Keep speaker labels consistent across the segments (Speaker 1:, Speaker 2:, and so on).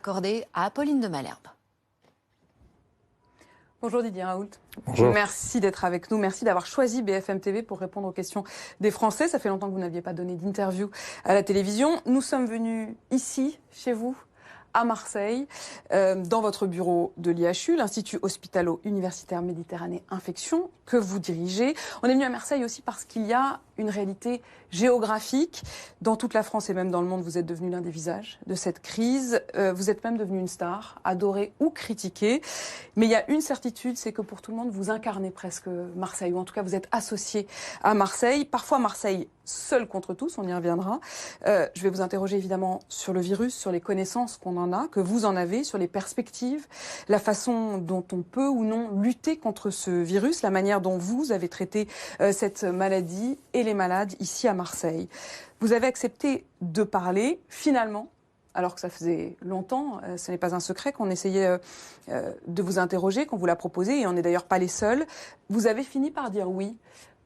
Speaker 1: Accordé à Apolline de Malherbe.
Speaker 2: Bonjour Didier Raoult.
Speaker 3: Bonjour.
Speaker 2: Merci d'être avec nous. Merci d'avoir choisi BFM TV pour répondre aux questions des Français. Ça fait longtemps que vous n'aviez pas donné d'interview à la télévision. Nous sommes venus ici, chez vous, à Marseille, dans votre bureau de l'IHU, l'Institut Hospitalo-Universitaire Méditerranée Infection, que vous dirigez. On est venu à Marseille aussi parce qu'il y a une réalité géographique. Dans toute la France et même dans le monde, vous êtes devenu l'un des visages de cette crise. Vous êtes même devenu une star, adorée ou critiquée. Mais il y a une certitude, c'est que pour tout le monde, vous incarnez presque Marseille, ou en tout cas vous êtes associé à Marseille. Parfois Marseille seul contre tous, on y reviendra. Je vais vous interroger évidemment sur le virus, sur les connaissances qu'on en a, que vous en avez, sur les perspectives, la façon dont on peut ou non lutter contre ce virus, la manière dont vous avez traité cette maladie et les malades ici à Marseille. Vous avez accepté de parler, finalement, alors que ça faisait longtemps, ce n'est pas un secret qu'on essayait de vous interroger, qu'on vous l'a proposé, et on n'est d'ailleurs pas les seuls. Vous avez fini par dire oui.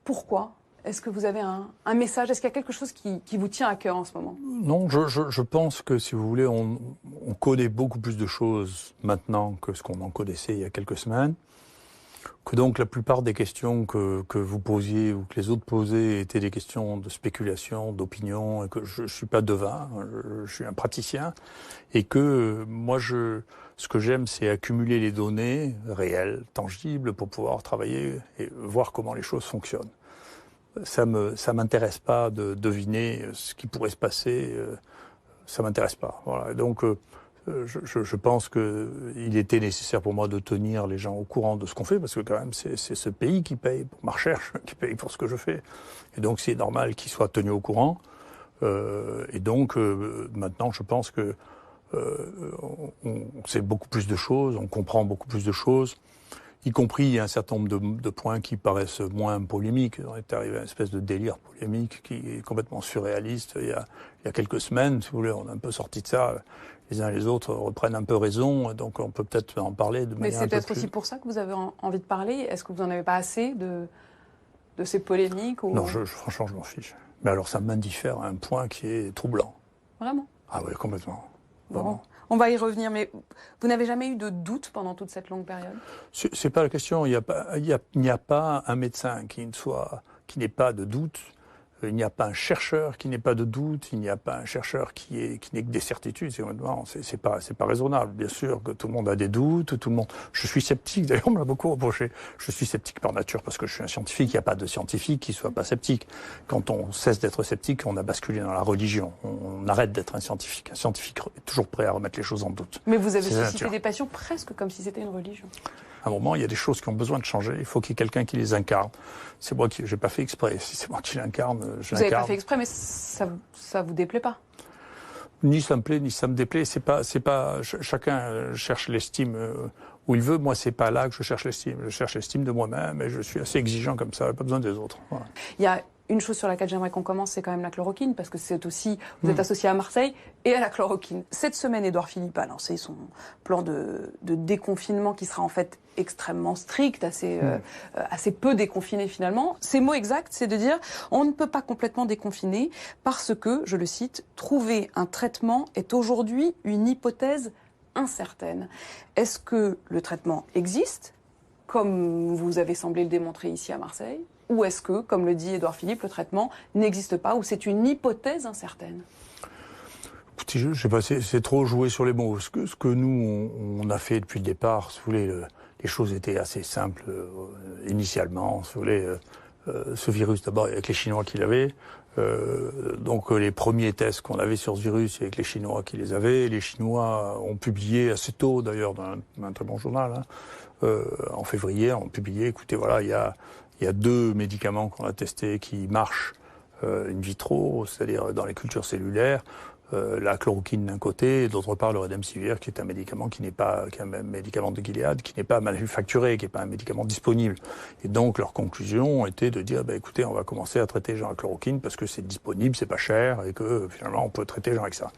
Speaker 2: Pourquoi ? Est-ce que vous avez un message ? Est-ce qu'il y a quelque chose qui vous tient à cœur en ce moment ?
Speaker 3: Non, je pense que, si vous voulez, on connaît beaucoup plus de choses maintenant que ce qu'on en connaissait il y a quelques semaines. Que donc la plupart des questions que vous posiez ou que les autres posaient étaient des questions de spéculation, d'opinion, et que je suis pas devin, je suis un praticien, et que moi ce que j'aime, c'est accumuler les données réelles, tangibles, pour pouvoir travailler et voir comment les choses fonctionnent. Ça m'intéresse pas de deviner ce qui pourrait se passer, ça m'intéresse pas. Voilà. Et donc je pense qu'il était nécessaire pour moi de tenir les gens au courant de ce qu'on fait, parce que quand même c'est ce pays qui paye pour ma recherche, qui paye pour ce que je fais. Et donc c'est normal qu'ils soient tenus au courant. Et donc maintenant je pense que on sait beaucoup plus de choses, on comprend beaucoup plus de choses, y compris un certain nombre de points qui paraissent moins polémiques. On est arrivé à une espèce de délire polémique qui est complètement surréaliste. Il y a quelques semaines, si vous voulez, on est un peu sorti de ça. Les uns et les autres reprennent un peu raison, donc on peut peut-être en parler de manière un peu plus...
Speaker 2: Mais c'est peut-être aussi pour ça que vous avez envie de parler. Est-ce que vous n'en avez pas assez de ces polémiques ou...
Speaker 3: Non, franchement, je m'en fiche. Mais alors, ça m'indiffère à un point qui est troublant.
Speaker 2: Vraiment ?
Speaker 3: Ah oui, complètement.
Speaker 2: Bon. On va y revenir, mais vous n'avez jamais eu de doute pendant toute cette longue période ?
Speaker 3: C'est pas la question. Il n'y a pas un médecin qui n'ait pas de doute. Il n'y a pas un chercheur qui n'ait pas de doute. Il n'y a pas un chercheur qui n'ait que des certitudes. C'est pas raisonnable. Bien sûr que tout le monde a des doutes. Je suis sceptique. D'ailleurs, on me l'a beaucoup reproché. Je suis sceptique par nature parce que je suis un scientifique. Il n'y a pas de scientifique qui soit pas sceptique. Quand on cesse d'être sceptique, on a basculé dans la religion. On arrête d'être un scientifique. Un scientifique est toujours prêt à remettre les choses en doute.
Speaker 2: Mais vous avez suscité des passions presque comme si c'était une religion.
Speaker 3: À un moment, il y a des choses qui ont besoin de changer. Il faut qu'il y ait quelqu'un qui les incarne. C'est moi qui, j'ai pas fait exprès. Si c'est moi qui l'incarne, je l'incarne.
Speaker 2: Vous n'avez pas fait exprès, mais ça vous déplaît pas?
Speaker 3: Ni ça me plaît, ni ça me déplaît. C'est pas. Chacun cherche l'estime où il veut. Moi, c'est pas là que je cherche l'estime. Je cherche l'estime de moi-même et je suis assez exigeant comme ça. Pas besoin des autres. Voilà.
Speaker 2: Il y a une chose sur laquelle j'aimerais qu'on commence, c'est quand même la chloroquine, parce que c'est aussi, vous êtes associé à Marseille et à la chloroquine. Cette semaine, Édouard Philippe a lancé son plan de déconfinement qui sera en fait extrêmement strict, assez peu déconfiné finalement. Ses mots exacts, c'est de dire on ne peut pas complètement déconfiner parce que, je le cite, trouver un traitement est aujourd'hui une hypothèse incertaine. Est-ce que le traitement existe, comme vous avez semblé le démontrer ici à Marseille, ou est-ce que, comme le dit Édouard Philippe, le traitement n'existe pas, ou c'est une hypothèse incertaine?
Speaker 3: Écoutez, je sais pas, c'est trop jouer sur les mots. Ce que nous, on a fait depuis le départ, si vous voulez, les choses étaient assez simples initialement. Si vous voulez, ce virus, d'abord, avec les Chinois qui l'avaient. Donc les premiers tests qu'on avait sur ce virus, avec les Chinois qui les avaient. Les Chinois ont publié assez tôt, d'ailleurs, dans un très bon journal, en février, ont publié, écoutez, voilà, il y a 2 médicaments qu'on a testés qui marchent in vitro, c'est-à-dire dans les cultures cellulaires, la chloroquine d'un côté, et d'autre part le Remdesivir, qui est un médicament qui est un médicament de Gilead, qui n'est pas manufacturé, qui n'est pas un médicament disponible. Et donc leur conclusion était de dire, écoutez, on va commencer à traiter les gens à chloroquine parce que c'est disponible, c'est pas cher, et que finalement on peut traiter les gens avec ça.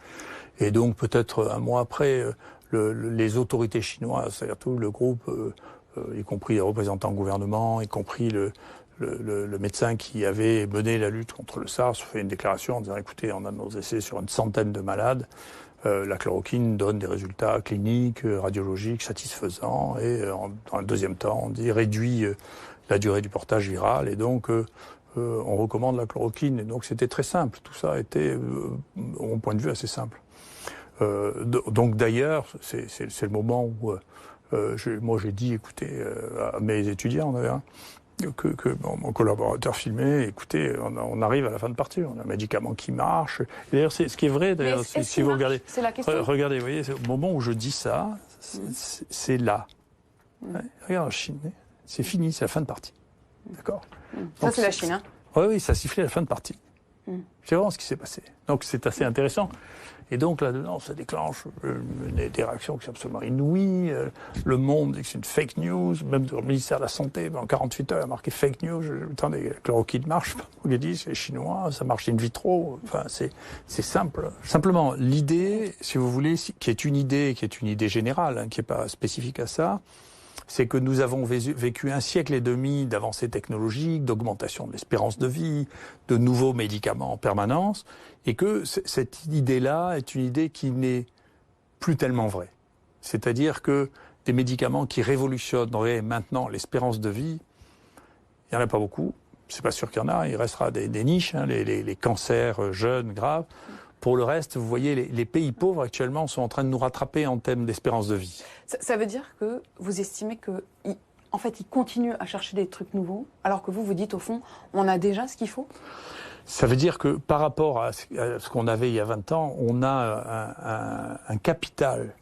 Speaker 3: Et donc peut-être un mois après, les autorités chinoises, c'est-à-dire tout le groupe, y compris les représentants du gouvernement, y compris le médecin qui avait mené la lutte contre le SARS, fait une déclaration en disant écoutez, on a nos essais sur une centaine de malades, La chloroquine donne des résultats cliniques, radiologiques satisfaisants et dans le deuxième temps, on dit réduit la durée du portage viral et donc on recommande la chloroquine. Et donc c'était très simple, tout ça était, de mon point de vue, assez simple. Donc d'ailleurs, c'est le moment où moi j'ai dit, écoutez, à mes étudiants d'ailleurs, que mon collaborateur filmait, écoutez, on arrive à la fin de partie, on a un médicament qui marche. Et d'ailleurs, ce qui est vrai, d'ailleurs, si vous regardez,
Speaker 2: c'est la question.
Speaker 3: Regardez, vous voyez, au moment où je dis ça, c'est là. Ouais, regarde en Chine, c'est fini, c'est la fin de partie. D'accord.
Speaker 2: Ça, c'est la Chine, hein.
Speaker 3: Oui, ça sifflait la fin de partie. C'est vraiment ce qui s'est passé. Donc c'est assez intéressant. Et donc là-dedans, ça déclenche des réactions qui sont absolument inouïes. Le Monde dit que c'est une fake news. Même le ministère de la Santé, en 48 heures, il a marqué fake news. Attendez, la chloroquine marche. On lui dit, c'est chinois, ça marche in vitro. Enfin, c'est simple. Simplement, l'idée, si vous voulez, qui est une idée générale, hein, qui n'est pas spécifique à ça, c'est que nous avons vécu un siècle et demi d'avancées technologiques, d'augmentation de l'espérance de vie, de nouveaux médicaments en permanence, et que cette idée-là est une idée qui n'est plus tellement vraie. C'est-à-dire que des médicaments qui révolutionneraient maintenant l'espérance de vie, il n'y en a pas beaucoup. C'est pas sûr qu'il y en a, il restera des niches, hein, les cancers jeunes, graves. Pour le reste, vous voyez, les pays pauvres actuellement sont en train de nous rattraper en termes d'espérance de vie.
Speaker 2: Ça veut dire que vous estimez qu'en fait, ils continuent à chercher des trucs nouveaux, alors que vous dites, au fond, on a déjà ce qu'il faut?
Speaker 3: Ça veut dire que par rapport à ce qu'on avait il y a 20 ans, on a un capital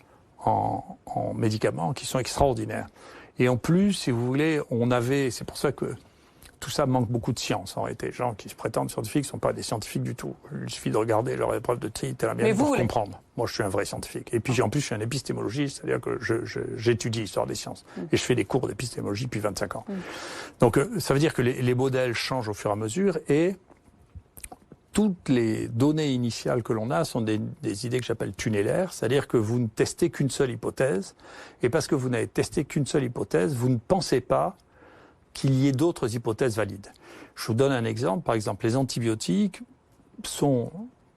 Speaker 3: en médicaments qui sont extraordinaires. Et en plus, si vous voulez, c'est pour ça que tout ça manque beaucoup de science en réalité. Les gens qui se prétendent scientifiques ne sont pas des scientifiques du tout. Il suffit de regarder leur épreuve de tri, telle bien pour comprendre. Moi, je suis un vrai scientifique. Et puis, en plus, je suis un épistémologiste, c'est-à-dire que j'étudie l'histoire des sciences. Et je fais des cours d'épistémologie depuis 25 ans. Donc, ça veut dire que les modèles changent au fur et à mesure et toutes les données initiales que l'on a sont des idées que j'appelle tunnellaires, c'est-à-dire que vous ne testez qu'une seule hypothèse. Et parce que vous n'avez testé qu'une seule hypothèse, vous ne pensez pas qu'il y ait d'autres hypothèses valides. Je vous donne un exemple. Par exemple, les antibiotiques sont,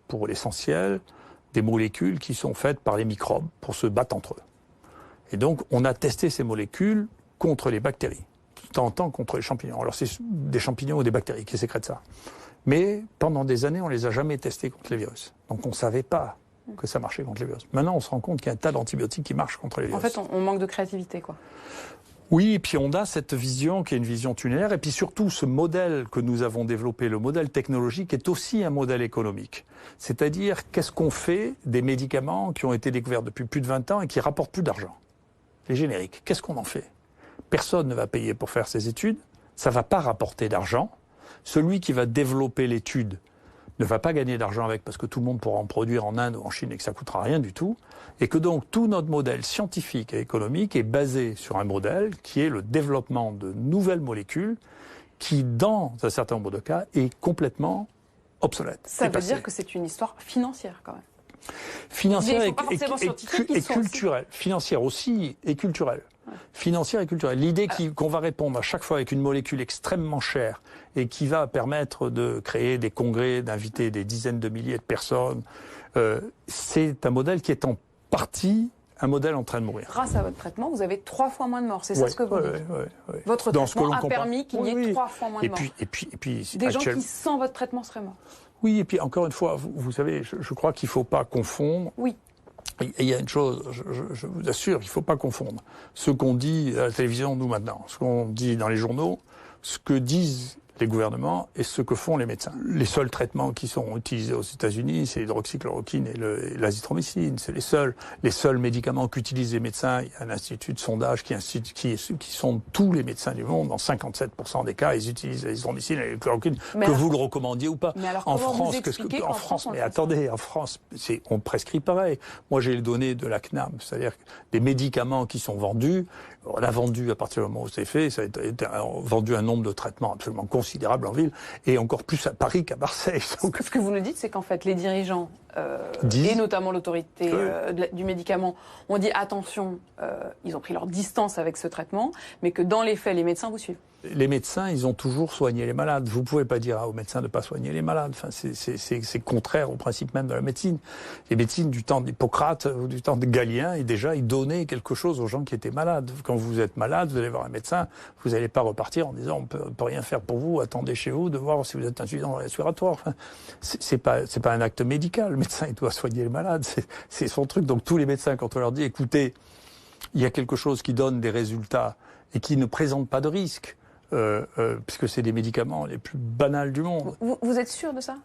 Speaker 3: pour l'essentiel, des molécules qui sont faites par les microbes pour se battre entre eux. Et donc, on a testé ces molécules contre les bactéries, de temps en temps contre les champignons. Alors, c'est des champignons ou des bactéries qui sécrètent ça. Mais pendant des années, on ne les a jamais testés contre les virus. Donc, on ne savait pas que ça marchait contre les virus. Maintenant, on se rend compte qu'il y a un tas d'antibiotiques qui marchent contre les virus.
Speaker 2: En fait, on manque de créativité, quoi.
Speaker 3: Oui, et puis on a cette vision qui est une vision tunnellaire, et puis surtout ce modèle que nous avons développé, le modèle technologique, est aussi un modèle économique. C'est-à-dire, qu'est-ce qu'on fait des médicaments qui ont été découverts depuis plus de 20 ans et qui rapportent plus d'argent? Les génériques, qu'est-ce qu'on en fait? Personne ne va payer pour faire ces études, ça ne va pas rapporter d'argent. Celui qui va développer l'étude ne va pas gagner d'argent avec parce que tout le monde pourra en produire en Inde ou en Chine et que ça ne coûtera rien du tout. Et que donc tout notre modèle scientifique et économique est basé sur un modèle qui est le développement de nouvelles molécules qui, dans un certain nombre de cas, est complètement obsolète.
Speaker 2: Ça veut dire que c'est une histoire financière quand même.
Speaker 3: Financière et
Speaker 2: culturelle.
Speaker 3: Financière aussi et culturelle. Financière et culturelle. L'idée qu'on va répondre à chaque fois avec une molécule extrêmement chère et qui va permettre de créer des congrès, d'inviter des dizaines de milliers de personnes, c'est un modèle qui est en partie un modèle en train de mourir.
Speaker 2: Grâce à votre traitement, vous avez 3 fois moins de morts, c'est ça ce que vous dites? Votre
Speaker 3: Dans
Speaker 2: traitement a permis qu'il y ait 3 fois moins de morts.
Speaker 3: Et puis,
Speaker 2: des gens qui, sans votre traitement, seraient morts.
Speaker 3: Oui, et puis encore une fois, vous savez, je crois qu'il ne faut pas confondre.
Speaker 2: Oui.
Speaker 3: Et il y a une chose, je vous assure, il ne faut pas confondre ce qu'on dit à la télévision, nous maintenant, ce qu'on dit dans les journaux, ce que disent les gouvernements et ce que font les médecins. Les seuls traitements qui sont utilisés aux États-Unis, c'est l'hydroxychloroquine et l'azithromycine. C'est les seuls médicaments qu'utilisent les médecins. Il y a un institut de sondage qui sonde tous les médecins du monde. Dans 57% des cas, ils utilisent l'azithromycine et la chloroquine, que vous le recommandiez ou pas.
Speaker 2: Mais alors,
Speaker 3: en France, mais attendez, en France, on prescrit pareil. Moi, j'ai les données de la CNAM, c'est-à-dire des médicaments qui sont vendus. On a vendu, à partir du moment où c'est fait, ça a été vendu un nombre de traitements absolument considérable en ville, et encore plus à Paris qu'à Marseille. Donc...
Speaker 2: Ce que vous nous dites, c'est qu'en fait, les dirigeants, et notamment l'autorité du médicament, ont dit attention, ils ont pris leur distance avec ce traitement, mais que dans les faits, les médecins vous suivent.
Speaker 3: Les médecins, ils ont toujours soigné les malades. Vous ne pouvez pas dire aux médecins de ne pas soigner les malades. Enfin, c'est contraire au principe même de la médecine. Les médecines du temps d'Hippocrate ou du temps de Galien, et déjà, ils donnaient quelque chose aux gens qui étaient malades. Quand vous êtes malade, vous allez voir un médecin, vous n'allez pas repartir en disant on peut rien faire pour vous, attendez chez vous de voir si vous êtes insuffisant respiratoire. Enfin, c'est pas un acte médical. Le médecin, il doit soigner les malades. C'est son truc. Donc tous les médecins, quand on leur dit écoutez, il y a quelque chose qui donne des résultats et qui ne présente pas de risque, puisque c'est des médicaments les plus banals du monde.
Speaker 2: Vous êtes sûr de ça ?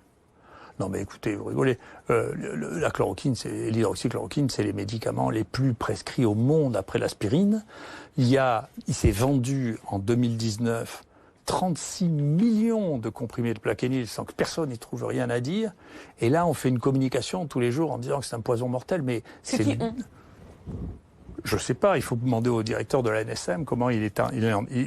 Speaker 3: Non mais écoutez, vous rigolez. La chloroquine, l'hydroxychloroquine, c'est les médicaments les plus prescrits au monde après l'aspirine. Il s'est vendu en 2019 36 millions de comprimés de plaquenil sans que personne n'y trouve rien à dire. Et là, on fait une communication tous les jours en disant que c'est un poison mortel. Mais
Speaker 2: c'est qui on ?
Speaker 3: Je sais pas, il faut demander au directeur de la NSM comment il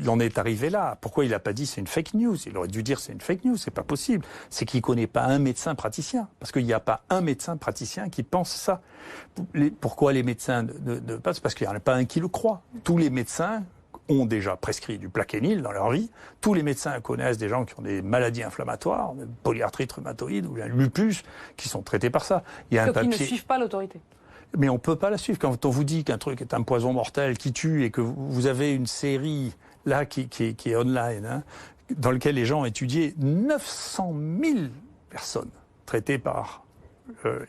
Speaker 3: en est arrivé là. Pourquoi il n'a pas dit c'est une fake news ? Il aurait dû dire c'est une fake news, c'est pas possible. C'est qu'il connaît pas un médecin praticien. Parce qu'il n'y a pas un médecin praticien qui pense ça. Pourquoi les médecins ne passent ? Parce qu'il n'y en a pas un qui le croit. Tous les médecins ont déjà prescrit du plaquenil dans leur vie. Tous les médecins connaissent des gens qui ont des maladies inflammatoires, polyarthrite rhumatoïde ou un lupus, qui sont traités par ça. Il y a un papier...
Speaker 2: Qui ne suivent pas l'autorité.
Speaker 3: Mais on ne peut pas la suivre. Quand on vous dit qu'un truc est un poison mortel qui tue et que vous avez une série là qui est online, hein, dans laquelle les gens ont étudié 900 000 personnes traitées par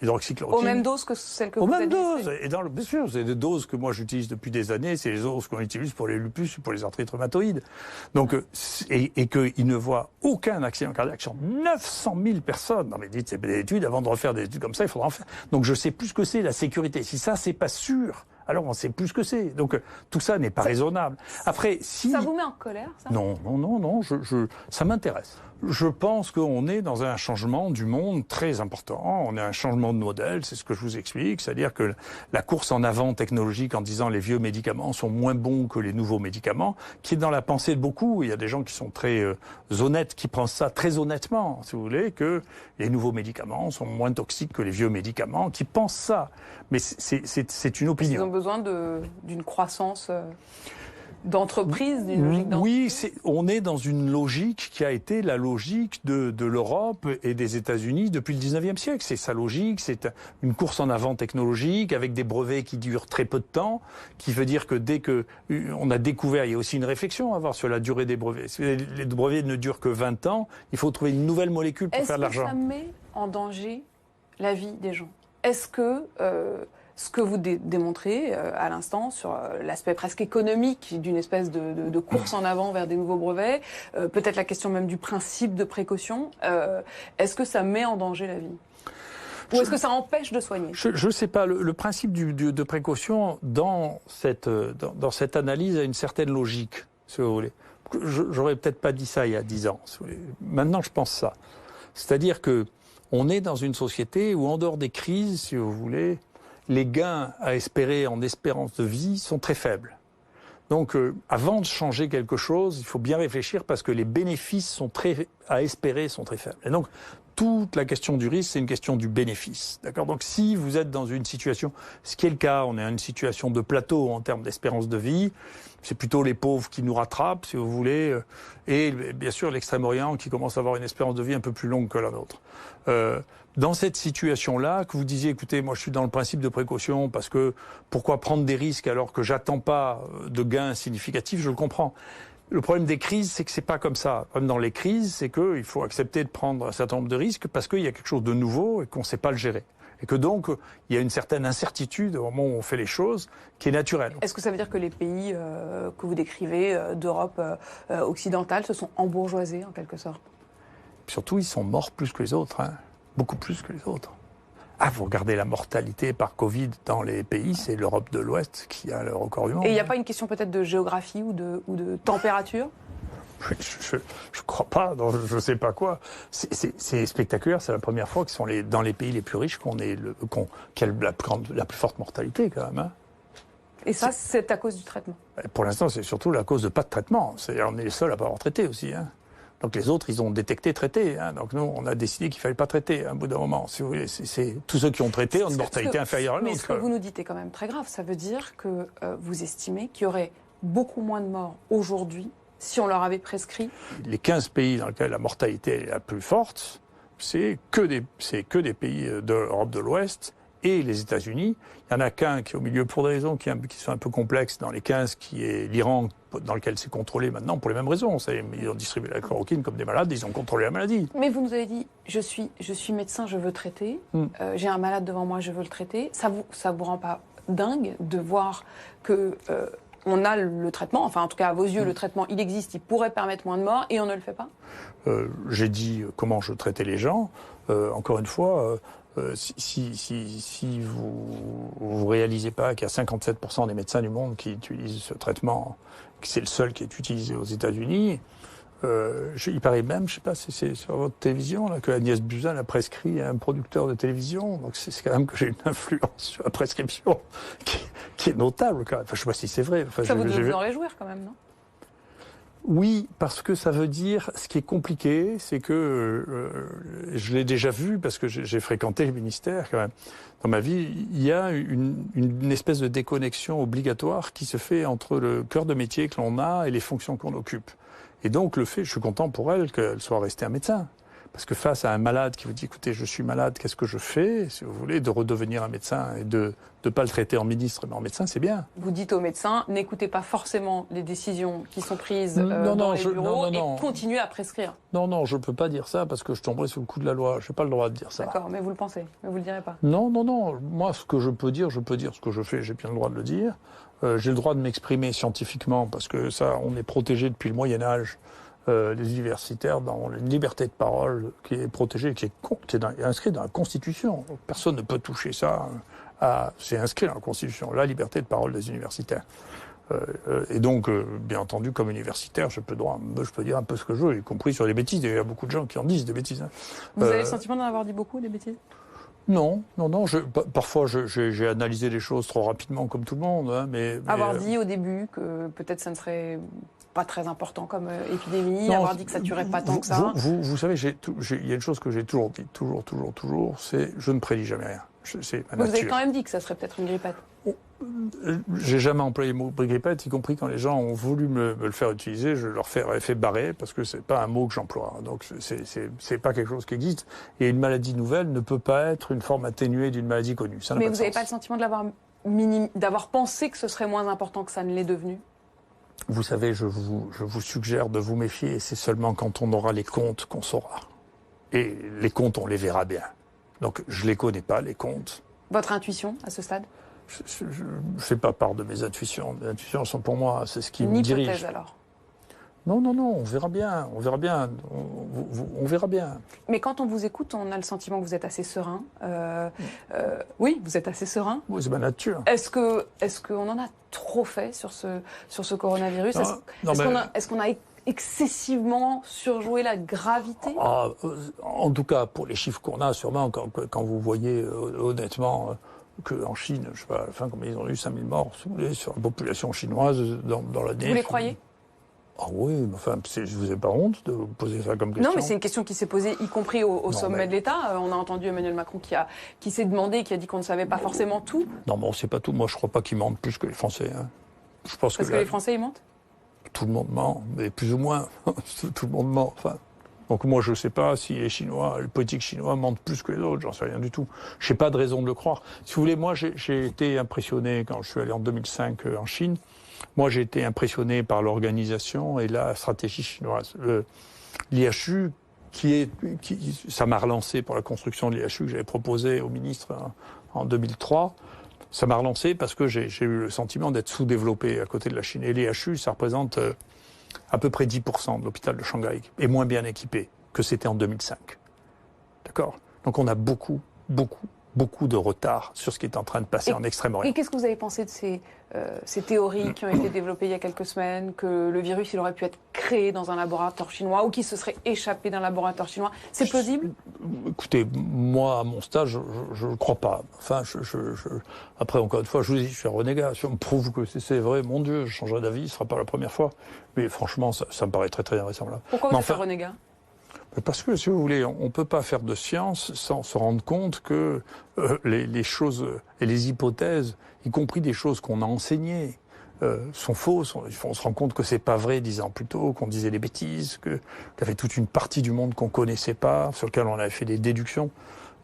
Speaker 3: hydroxychloroquine.
Speaker 2: Aux mêmes doses que celles que vous
Speaker 3: avez utilisées. Aux mêmes doses. Et bien sûr, c'est des doses que moi j'utilise depuis des années. C'est les doses qu'on utilise pour les lupus, pour les arthrites rhumatoïdes. Donc, et qu'ils ne voient aucun accident cardiaque sur 900 000 personnes. Non mais dites, c'est des études. Avant de refaire des études comme ça, il faudra en faire. Donc je sais plus ce que c'est la sécurité. Si ça, c'est pas sûr, alors on sait plus ce que c'est. Donc tout ça n'est pas raisonnable. Après, si...
Speaker 2: Ça vous met en colère, ça ?
Speaker 3: Non, ça m'intéresse. Je pense qu'on est dans un changement du monde très important. On a un changement de modèle, c'est ce que je vous explique. C'est-à-dire que la course en avant technologique en disant les vieux médicaments sont moins bons que les nouveaux médicaments, qui est dans la pensée de beaucoup. Il y a des gens qui sont très honnêtes, qui pensent ça très honnêtement, si vous voulez, que les nouveaux médicaments sont moins toxiques que les vieux médicaments, qui pensent ça. Mais c'est une opinion.
Speaker 2: Ils ont besoin d'une croissance... d'entreprise, d'une logique d'entreprise.
Speaker 3: Oui, on est dans une logique qui a été la logique de l'Europe et des États-Unis depuis le 19e siècle. C'est sa logique, c'est une course en avant technologique avec des brevets qui durent très peu de temps, qui veut dire que dès que on a découvert, il y a aussi une réflexion à avoir sur la durée des brevets. Si les brevets ne durent que 20 ans, il faut trouver une nouvelle molécule pour faire de l'argent.
Speaker 2: Est-ce que ça met en danger la vie des gens ? Est-ce que... ce que vous démontrez à l'instant sur l'aspect presque économique d'une espèce de course en avant vers des nouveaux brevets, peut-être la question même du principe de précaution, est-ce que ça met en danger la vie ? Ou est-ce que ça empêche de soigner ?
Speaker 3: Je ne sais pas. Le principe de précaution dans cette analyse a une certaine logique, si vous voulez. J'aurais peut-être pas dit ça il y a 10 ans. Si vous voulez. Maintenant, je pense ça. C'est-à-dire que on est dans une société où, en dehors des crises, si vous voulez, les gains à espérer en espérance de vie sont très faibles. Donc, avant de changer quelque chose, il faut bien réfléchir parce que les bénéfices à espérer sont très faibles. Et donc, toute la question du risque, c'est une question du bénéfice. D'accord ? Donc, si vous êtes dans une situation, ce qui est le cas, on est dans une situation de plateau en termes d'espérance de vie, c'est plutôt les pauvres qui nous rattrapent, si vous voulez, et bien sûr l'Extrême-Orient qui commence à avoir une espérance de vie un peu plus longue que la nôtre. Dans cette situation-là, que vous disiez, écoutez, moi je suis dans le principe de précaution parce que pourquoi prendre des risques alors que j'attends pas de gains significatifs, je le comprends. Le problème des crises, c'est que c'est pas comme ça. Le problème dans les crises, c'est qu'il faut accepter de prendre un certain nombre de risques parce qu'il y a quelque chose de nouveau et qu'on ne sait pas le gérer. Et que donc, il y a une certaine incertitude au moment où on fait les choses qui est naturelle.
Speaker 2: Est-ce que ça veut dire que les pays que vous décrivez d'Europe occidentale se sont embourgeoisés en quelque sorte ?
Speaker 3: Surtout, ils sont morts plus que les autres, hein. Beaucoup plus que les autres. Ah, vous regardez la mortalité par Covid dans les pays, c'est l'Europe de l'Ouest qui a le record du monde.
Speaker 2: Et il n'y a pas une question peut-être de géographie ou de température ?
Speaker 3: Je crois pas, je ne sais pas quoi. C'est spectaculaire, c'est la première fois que dans les pays les plus riches qui a la plus forte mortalité quand même. Hein.
Speaker 2: Et ça, c'est à cause du traitement ?
Speaker 3: Pour l'instant, c'est surtout la cause de pas de traitement. C'est-à-dire, on est les seuls à pas avoir traité aussi. Hein. Donc les autres, ils ont détecté, traité. Hein. Donc nous, on a décidé qu'il fallait pas traiter à un bout d'un moment. Si vous voulez, c'est tous ceux qui ont traité ont une mortalité inférieure à l'autre.
Speaker 2: Mais ce que vous nous dites est quand même très grave. Ça veut dire que vous estimez qu'il y aurait beaucoup moins de morts aujourd'hui si on leur avait prescrit?
Speaker 3: Les 15 pays dans lesquels la mortalité est la plus forte, c'est que des pays de l'Europe de l'Ouest et les États-Unis. Il y en a qu'un qui est au milieu pour des raisons qui sont un peu complexes dans les 15, qui est l'Iran, dans lequel c'est contrôlé maintenant pour les mêmes raisons. Ils ont distribué la chloroquine comme des malades, ils ont contrôlé la maladie.
Speaker 2: Mais vous nous avez dit, je suis médecin, je veux traiter. J'ai un malade devant moi, je veux le traiter. Ça vous rend pas dingue de voir que on a le traitement, enfin en tout cas à vos yeux, le traitement il existe, il pourrait permettre moins de morts et on ne le fait pas?
Speaker 3: J'ai dit comment je traitais les gens. Encore une fois, si vous réalisez pas qu'il y a 57% des médecins du monde qui utilisent ce traitement, que c'est le seul qui est utilisé aux États-Unis, il paraît même, je sais pas si c'est sur votre télévision, là, que Agnès Buzyn a prescrit à un producteur de télévision. Donc c'est quand même que j'ai une influence sur la prescription qui est notable quand même. Enfin, je sais pas si c'est vrai. Enfin,
Speaker 2: ça vous doit vous en réjouir quand même, non?
Speaker 3: Oui, parce que ça veut dire, ce qui est compliqué, c'est que, je l'ai déjà vu, parce que j'ai fréquenté le ministère quand même, dans ma vie, il y a une espèce de déconnexion obligatoire qui se fait entre le cœur de métier que l'on a et les fonctions qu'on occupe. Et donc, je suis content pour elle qu'elle soit restée un médecin. Parce que face à un malade qui vous dit, écoutez, je suis malade, qu'est-ce que je fais? Si vous voulez, de redevenir un médecin et de ne pas le traiter en ministre, mais en médecin, c'est bien.
Speaker 2: Vous dites aux médecins, n'écoutez pas forcément les décisions qui sont prises dans les bureaux et continuez à prescrire.
Speaker 3: Non, je ne peux pas dire ça parce que je tomberai sous le coup de la loi. Je n'ai pas le droit de dire ça.
Speaker 2: D'accord, mais vous le pensez, mais vous ne le direz pas.
Speaker 3: Non. Moi, ce que je peux dire ce que je fais, j'ai bien le droit de le dire. J'ai le droit de m'exprimer scientifiquement parce que ça, on est protégé depuis le Moyen-Âge. Les universitaires dans une liberté de parole qui est protégée, qui est inscrite dans la Constitution. Personne ne peut toucher ça. C'est inscrit dans la Constitution, la liberté de parole des universitaires. Et donc, bien entendu, comme universitaire, je peux dire un peu ce que je veux, y compris sur les bêtises. Il y a beaucoup de gens qui en disent des bêtises. Hein.
Speaker 2: Vous avez le sentiment d'en avoir dit beaucoup, des bêtises?
Speaker 3: Non. Parfois, j'ai analysé les choses trop rapidement, comme tout le monde. Hein, mais
Speaker 2: avoir dit au début que peut-être ça ne serait pas très important comme épidémie, avoir dit que ça tuerait pas tant que ça.
Speaker 3: Vous savez, il y a une chose que j'ai toujours dit, toujours, c'est je ne prédis jamais rien. C'est ma nature.
Speaker 2: Vous avez quand même dit que ça serait peut-être une grippette.
Speaker 3: J'ai jamais employé le mot grippette, y compris quand les gens ont voulu me le faire utiliser, je leur ai fait barrer parce que c'est pas un mot que j'emploie. Donc c'est pas quelque chose qui existe. Et une maladie nouvelle ne peut pas être une forme atténuée d'une maladie connue. Ça n'a
Speaker 2: Mais
Speaker 3: pas de
Speaker 2: vous n'avez
Speaker 3: sens.
Speaker 2: pas le sentiment de d'avoir pensé que ce serait moins important que ça ne l'est devenu?
Speaker 3: Vous savez, je vous suggère de vous méfier, et c'est seulement quand on aura les comptes qu'on saura. Et les comptes, on les verra bien. Donc je les connais pas, les comptes.
Speaker 2: Votre intuition, à ce stade?
Speaker 3: Je ne fais pas part de mes intuitions. Mes intuitions sont pour moi, c'est ce qui me
Speaker 2: Une
Speaker 3: dirige.
Speaker 2: hypothèse alors?
Speaker 3: Non, on verra bien, on verra bien.
Speaker 2: Mais quand on vous écoute, on a le sentiment que vous êtes assez serein. Oui, vous êtes assez serein.
Speaker 3: Oui, c'est ma nature.
Speaker 2: Est-ce qu'on en a trop fait sur ce coronavirus? Est-ce qu'on a excessivement surjoué la gravité?
Speaker 3: En tout cas, pour les chiffres qu'on a, sûrement, quand vous voyez honnêtement qu'en Chine, je sais pas, à la fin, comme ils ont eu 5000 morts, si vous voulez, sur la population chinoise dans l'année.
Speaker 2: Vous les croyez?
Speaker 3: Ah oui, mais enfin, je vous ai pas honte de vous poser ça comme question.
Speaker 2: Non, mais c'est une question qui s'est posée, y compris au sommet de l'État. On a entendu Emmanuel Macron qui s'est demandé, qui a dit qu'on ne savait pas forcément tout.
Speaker 3: Non, mais on ne sait pas tout. Moi, je ne crois pas qu'ils mentent plus que les Français. Hein. Je pense
Speaker 2: Parce que les Français, ils mentent? Tout
Speaker 3: le monde ment, mais plus ou moins. Tout le monde ment. Enfin, donc moi, je ne sais pas si les politiques chinois mentent plus que les autres. J'en sais rien du tout. Je n'ai pas de raison de le croire. Si vous voulez, moi, j'ai été impressionné quand je suis allé en 2005 en Chine. Moi, j'ai été impressionné par l'organisation et la stratégie chinoise. L'IHU, ça m'a relancé pour la construction de l'IHU que j'avais proposé au ministre en 2003. Ça m'a relancé parce que j'ai eu le sentiment d'être sous-développé à côté de la Chine. Et l'IHU, ça représente à peu près 10% de l'hôpital de Shanghai, et moins bien équipé que c'était en 2005. D'accord? Donc on a beaucoup de retard sur ce qui est en train de passer en Extrême-Orient.
Speaker 2: Et qu'est-ce que vous avez pensé de ces théories qui ont été développées il y a quelques semaines, que le virus il aurait pu être créé dans un laboratoire chinois ou qu'il se serait échappé d'un laboratoire chinois? C'est plausible?
Speaker 3: Écoutez, moi, à mon stage, je ne crois pas. Enfin, après, encore une fois, je vous dis, je suis un renégat. Si on me prouve que c'est vrai, mon Dieu, je changerai d'avis, ce ne sera pas la première fois. Mais franchement, ça me paraît très, très invraisemblable.
Speaker 2: Pourquoi vous êtes un renégat?
Speaker 3: Parce que, si vous voulez, on ne peut pas faire de science sans se rendre compte que les choses et les hypothèses, y compris des choses qu'on a enseignées, sont fausses. On se rend compte que c'est pas vrai 10 ans plus tôt, qu'on disait des bêtises, qu'il y avait toute une partie du monde qu'on connaissait pas, sur lequel on avait fait des déductions,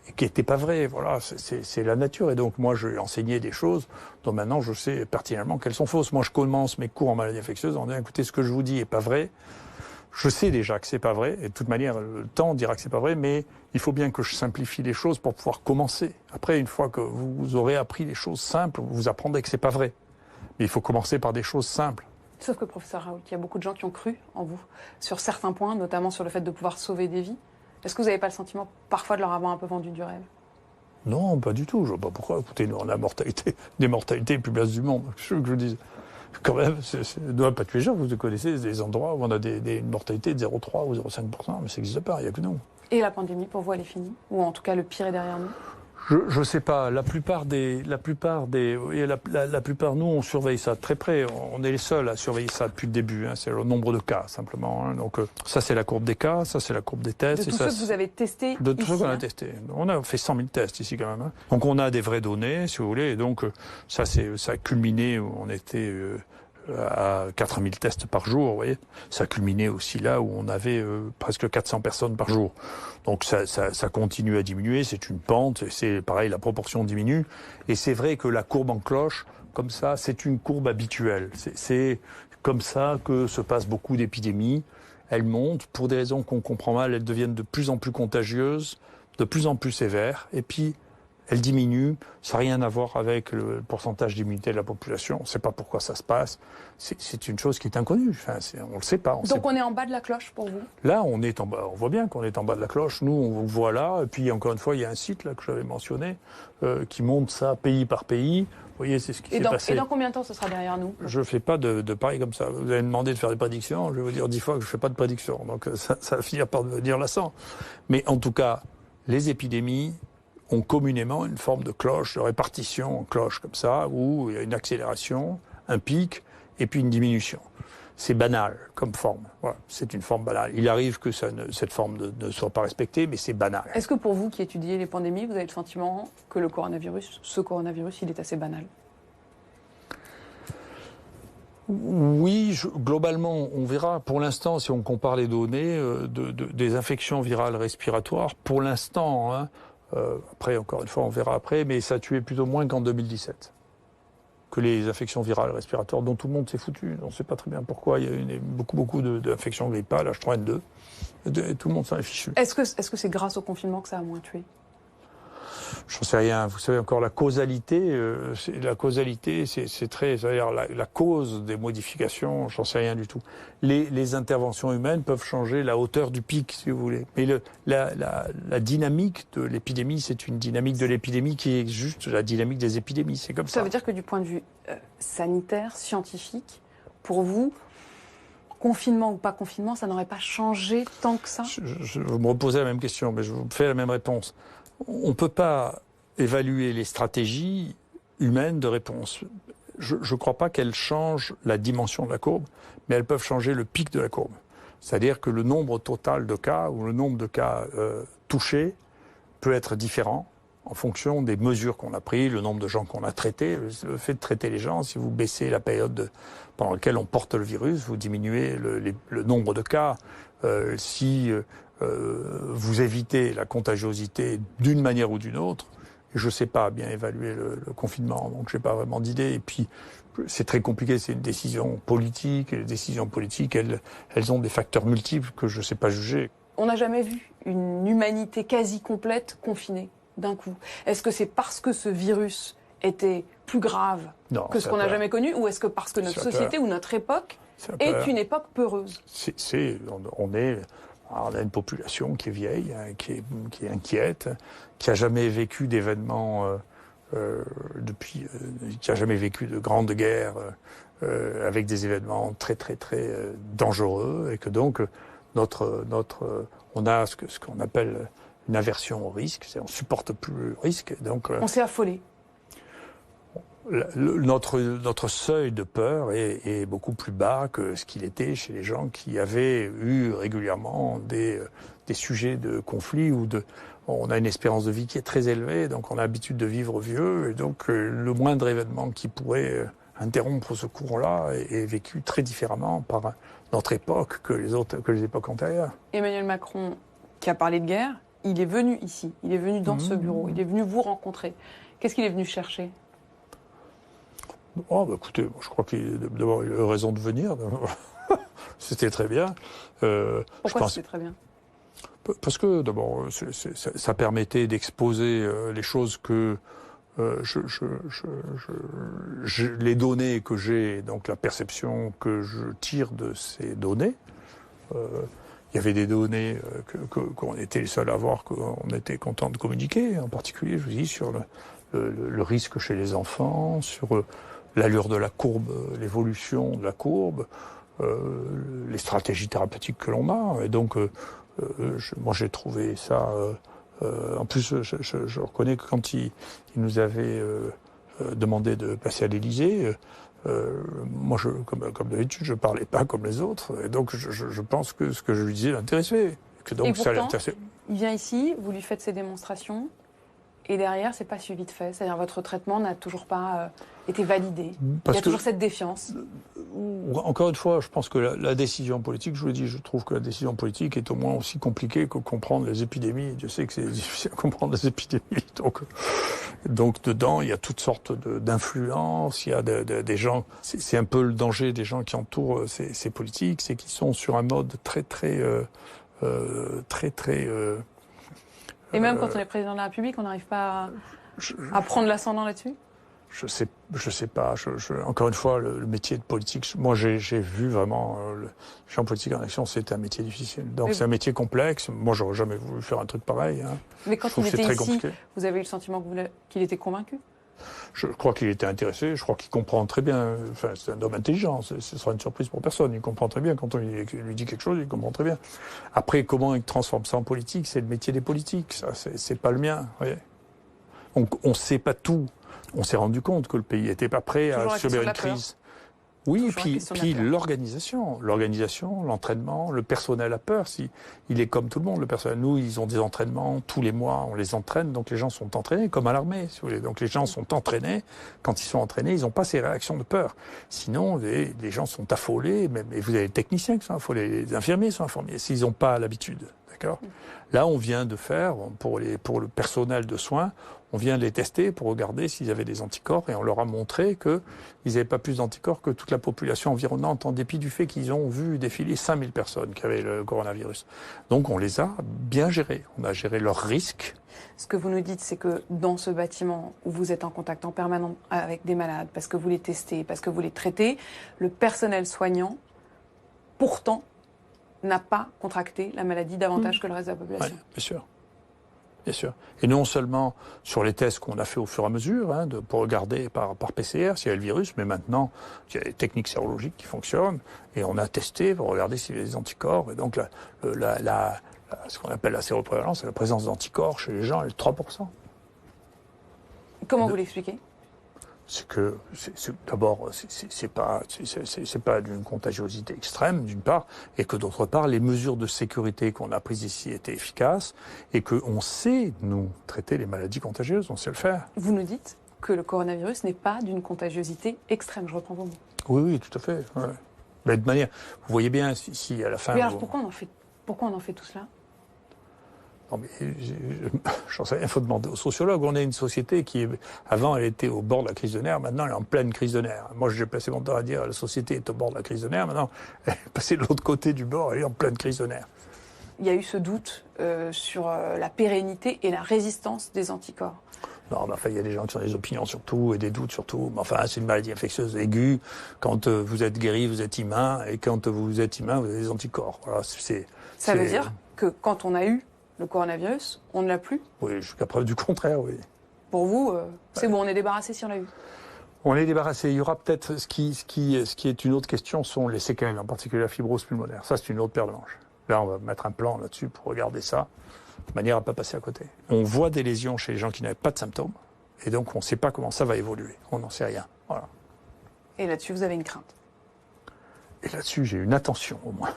Speaker 3: et qui n'étaient pas vraies. Voilà, c'est la nature. Et donc moi, je enseignais des choses dont maintenant je sais pertinemment qu'elles sont fausses. Moi, je commence mes cours en maladie infectieuse en disant, écoutez, ce que je vous dis est pas vrai. Je sais déjà que c'est pas vrai, et de toute manière, le temps dira que c'est pas vrai, mais il faut bien que je simplifie les choses pour pouvoir commencer. Après, une fois que vous aurez appris les choses simples, vous apprendrez que c'est pas vrai. Mais il faut commencer par des choses simples.
Speaker 2: Sauf que, professeur Raoult, il y a beaucoup de gens qui ont cru en vous, sur certains points, notamment sur le fait de pouvoir sauver des vies. Est-ce que vous n'avez pas le sentiment, parfois, de leur avoir un peu vendu du rêve?
Speaker 3: Non, pas du tout. Je vois pas pourquoi. Écoutez, nous, on a des mortalités les plus basses du monde. Je veux que je vous dise. Quand même, ne doit pas tuer les gens. Vous connaissez des endroits où on a une mortalité de 0,3 ou 0,5%, mais ça n'existe pas, il n'y a que nous.
Speaker 2: Et la pandémie, pour vous, elle est finie? Ou en tout cas, le pire est derrière nous?
Speaker 3: Je sais pas. La plupart, nous, on surveille ça de très près. On est les seuls à surveiller ça depuis le début. Hein. C'est le nombre de cas, simplement. Hein. Donc, ça, c'est la courbe des cas, ça, c'est la courbe des tests.
Speaker 2: De tous ceux que vous avez testés
Speaker 3: de tous ceux qu'on a
Speaker 2: hein.
Speaker 3: testés. On a fait 100 000 tests ici, quand même. Hein. Donc, on a des vraies données, si vous voulez. Et donc, ça a culminé où on était à 4000 tests par jour, vous voyez. Ça a culminé aussi là où on avait presque 400 personnes par jour. Donc ça continue à diminuer, c'est une pente, c'est pareil, la proportion diminue. Et c'est vrai que la courbe en cloche, comme ça, c'est une courbe habituelle. C'est comme ça que se passent beaucoup d'épidémies. Elles montent, pour des raisons qu'on comprend mal, elles deviennent de plus en plus contagieuses, de plus en plus sévères. Et puis, elle diminue, ça n'a rien à voir avec le pourcentage d'immunité de la population. On ne sait pas pourquoi ça se passe. C'est une chose qui est inconnue. Enfin, on ne le sait pas.
Speaker 2: Donc on est en bas de la cloche pour vous?
Speaker 3: Là, on est en bas. On voit bien qu'on est en bas de la cloche. Nous, on vous voit là. Et puis, encore une fois, il y a un site là que j'avais mentionné qui montre ça pays par pays. Vous voyez, c'est ce qui s'est passé.
Speaker 2: Et dans combien de temps ce sera derrière nous?
Speaker 3: Je ne fais pas de pareil comme ça. Vous avez demandé de faire des prédictions. Je vais vous dire 10 fois que je ne fais pas de prédictions. Donc ça va finir par devenir lassant. Mais en tout cas, les épidémies ont communément une forme de cloche, de répartition en cloche comme ça, où il y a une accélération, un pic, et puis une diminution. C'est banal comme forme. Voilà, c'est une forme banale. Il arrive que cette forme ne soit pas respectée, mais c'est banal.
Speaker 2: Est-ce que pour vous qui étudiez les pandémies, vous avez le sentiment que ce coronavirus, il est assez banal?
Speaker 3: Oui, globalement, on verra. Pour l'instant, si on compare les données des infections virales respiratoires, pour l'instant, hein, après, encore une fois, on verra après, mais ça tuait plutôt moins qu'en 2017. Que les infections virales respiratoires dont tout le monde s'est foutu. On ne sait pas très bien pourquoi. Il y a eu beaucoup d'infections grippales, H3N2. Et tout le monde s'en est fichu.
Speaker 2: Est-ce que c'est grâce au confinement que ça a moins tué?
Speaker 3: J'en sais rien. Vous savez encore la causalité. C'est très. C'est-à-dire la cause des modifications. J'en sais rien du tout. Les interventions humaines peuvent changer la hauteur du pic, si vous voulez. Mais la dynamique de l'épidémie, c'est une dynamique de l'épidémie qui est juste la dynamique des épidémies. C'est comme ça.
Speaker 2: Ça veut dire que du point de vue sanitaire, scientifique, pour vous, confinement ou pas confinement, ça n'aurait pas changé tant que ça?
Speaker 3: Je me reposais la même question, mais je vous fais la même réponse. On ne peut pas évaluer les stratégies humaines de réponse. Je ne crois pas qu'elles changent la dimension de la courbe, mais elles peuvent changer le pic de la courbe. C'est-à-dire que le nombre total de cas ou le nombre de cas touchés peut être différent en fonction des mesures qu'on a prises, le nombre de gens qu'on a traités. Le fait de traiter les gens, si vous baissez la période pendant laquelle on porte le virus, vous diminuez le nombre de cas. Si vous évitez la contagiosité d'une manière ou d'une autre, je ne sais pas bien évaluer le confinement, donc je n'ai pas vraiment d'idée. Et puis, c'est très compliqué, c'est une décision politique, et les décisions politiques, elles ont des facteurs multiples que je ne sais pas juger.
Speaker 2: On n'a jamais vu une humanité quasi complète confinée d'un coup. Est-ce que c'est parce que ce virus était plus grave que ce qu'on n'a jamais connu, ou est-ce que parce que notre société ou notre époque est une époque peureuse?
Speaker 3: On a une population qui est vieille, qui est inquiète, qui n'a jamais vécu d'événements qui n'a jamais vécu de grandes guerres avec des événements très très très dangereux, et que donc on a ce qu'on appelle une aversion au risque, on supporte plus le risque. Donc
Speaker 2: on s'est affolé.
Speaker 3: Notre seuil de peur est beaucoup plus bas que ce qu'il était chez les gens qui avaient eu régulièrement des sujets de conflit on a une espérance de vie qui est très élevée, donc on a l'habitude de vivre vieux, et donc le moindre événement qui pourrait interrompre ce courant-là est vécu très différemment par notre époque que les époques antérieures.
Speaker 2: Emmanuel Macron, qui a parlé de guerre, il est venu ici, il est venu dans ce bureau, il est venu vous rencontrer. Qu'est-ce qu'il est venu chercher ?
Speaker 3: Oh, bah, écoutez, je crois qu'il d'abord il a raison de venir. C'était très bien.
Speaker 2: Pourquoi c'était très bien ?
Speaker 3: Parce que d'abord, ça permettait d'exposer les choses que les données que j'ai, donc la perception que je tire de ces données. Il y avait des données qu'on était les seuls à avoir, qu'on était content de communiquer, en particulier, je vous dis, sur le risque chez les enfants, sur l'allure de la courbe, l'évolution de la courbe, les stratégies thérapeutiques que l'on a. Et donc, moi, j'ai trouvé ça... en plus, je reconnais que quand il nous avait demandé de passer à l'Élysée, moi, comme d'habitude, je parlais pas comme les autres. Et donc, je pense que ce que je lui disais l'intéressait. Que donc,
Speaker 2: et pourtant,
Speaker 3: ça l'intéressait.
Speaker 2: Il vient ici, vous lui faites ses démonstrations, et derrière, c'est pas suivi de fait. C'est-à-dire, votre traitement n'a toujours pas été validé. Il y a toujours cette défiance.
Speaker 3: Encore une fois, je pense que la décision politique, je vous le dis, je trouve que la décision politique est au moins aussi compliquée que comprendre les épidémies. Je sais que c'est difficile à comprendre les épidémies. Donc dedans, il y a toutes sortes d'influences, il y a des gens... C'est un peu le danger des gens qui entourent ces politiques, c'est qu'ils sont sur un mode très...
Speaker 2: Et même quand on est président de la République, on n'arrive pas à prendre l'ascendant là-dessus ?
Speaker 3: Je sais pas. Encore une fois, le métier de politique, moi j'ai vu vraiment le champ politique en action, c'est un métier difficile. Donc c'est un métier complexe. Moi, j'aurais jamais voulu faire un truc pareil. Hein.
Speaker 2: Mais quand il était ici, vous avez eu le sentiment qu'il était convaincu ?
Speaker 3: Je crois qu'il était intéressé. Je crois qu'il comprend très bien. Enfin, c'est un homme intelligent. Ce sera une surprise pour personne. Il comprend très bien quand on lui dit quelque chose. Il comprend très bien. Après, comment il transforme ça en politique, c'est le métier des politiques. Ça, c'est pas le mien. Voyez. On sait pas tout. On s'est rendu compte que le pays n'était pas prêt à subir une crise. Oui, puis l'organisation, l'entraînement, le personnel a peur. Il est comme tout le monde, le personnel. Nous, ils ont des entraînements tous les mois, on les entraîne, donc les gens sont entraînés, comme à l'armée, si vous voulez. Donc les gens sont entraînés. Quand ils sont entraînés, ils n'ont pas ces réactions de peur. Sinon, les gens sont affolés, et vous avez les techniciens qui sont affolés, les infirmiers sont affolés, s'ils n'ont pas l'habitude. D'accord ? Là, on vient de faire, pour le personnel de soins, on vient les tester pour regarder s'ils avaient des anticorps et on leur a montré qu'ils n'avaient pas plus d'anticorps que toute la population environnante en dépit du fait qu'ils ont vu défiler 5000 personnes qui avaient le coronavirus. Donc on les a bien gérés. On a géré leurs risques.
Speaker 2: Ce que vous nous dites, c'est que dans ce bâtiment où vous êtes en contact en permanent avec des malades, parce que vous les testez, parce que vous les traitez, le personnel soignant, pourtant, n'a pas contracté la maladie davantage que le reste de la population.
Speaker 3: Oui, bien sûr. Bien sûr. Et non seulement sur les tests qu'on a fait au fur et à mesure, pour regarder par PCR s'il y a le virus, mais maintenant, il y a des techniques sérologiques qui fonctionnent, et on a testé pour regarder s'il y a des anticorps. Et donc, ce qu'on appelle la séroprévalence, c'est la présence d'anticorps chez les gens, elle est de 3%.
Speaker 2: Comment vous l'expliquez ?
Speaker 3: C'est que, d'abord, c'est pas d'une contagiosité extrême, d'une part, et que d'autre part, les mesures de sécurité qu'on a prises ici étaient efficaces, et qu'on sait, nous, traiter les maladies contagieuses, on sait le faire.
Speaker 2: Vous nous dites que le coronavirus n'est pas d'une contagiosité extrême, je reprends vos mots.
Speaker 3: Oui, tout à fait. Ouais. Mais de manière, vous voyez bien, si à la fin...
Speaker 2: Mais alors, pourquoi on en fait tout cela ?
Speaker 3: Non, mais j'en sais rien, il faut demander aux sociologues. On est une société qui, avant, elle était au bord de la crise de nerfs, maintenant elle est en pleine crise de nerfs. Moi, j'ai passé mon temps à dire la société est au bord de la crise de nerfs, maintenant elle est passée de l'autre côté du bord, elle est en pleine crise de nerfs.
Speaker 2: Il y a eu ce doute sur la pérennité et la résistance des anticorps.
Speaker 3: Non, mais enfin, il y a des gens qui ont des opinions sur tout et des doutes sur tout. Mais enfin, c'est une maladie infectieuse aiguë. Quand vous êtes guéri, vous êtes humain. Et quand vous êtes humain, vous avez des anticorps. Voilà,
Speaker 2: ça veut dire que quand on a eu le coronavirus, on ne l'a plus ?
Speaker 3: Oui, jusqu'à preuve du contraire, oui.
Speaker 2: Pour vous, c'est bon, on est débarrassé si on l'a eu ?
Speaker 3: On est débarrassé. Il y aura peut-être ce qui est une autre question, sont les séquelles, en particulier la fibrose pulmonaire. Ça, c'est une autre paire de manches. Là, on va mettre un plan là-dessus pour regarder ça, de manière à ne pas passer à côté. On voit des lésions chez les gens qui n'avaient pas de symptômes, et donc on ne sait pas comment ça va évoluer. On n'en sait rien. Voilà.
Speaker 2: Et là-dessus, vous avez une crainte ?
Speaker 3: Et là-dessus, j'ai une attention, au moins.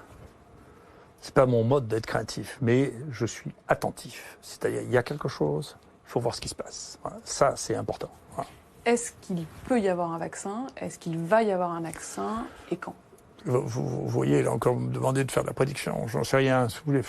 Speaker 3: C'est pas mon mode d'être craintif, mais je suis attentif. C'est-à-dire, il y a quelque chose, il faut voir ce qui se passe. Voilà. Ça, c'est important. Voilà.
Speaker 2: Est-ce qu'il peut y avoir un vaccin? Est-ce qu'il va y avoir un vaccin? Et quand?
Speaker 3: Vous voyez, là encore, vous me demandez de faire de la prédiction. J'en sais rien. Si vous voulez,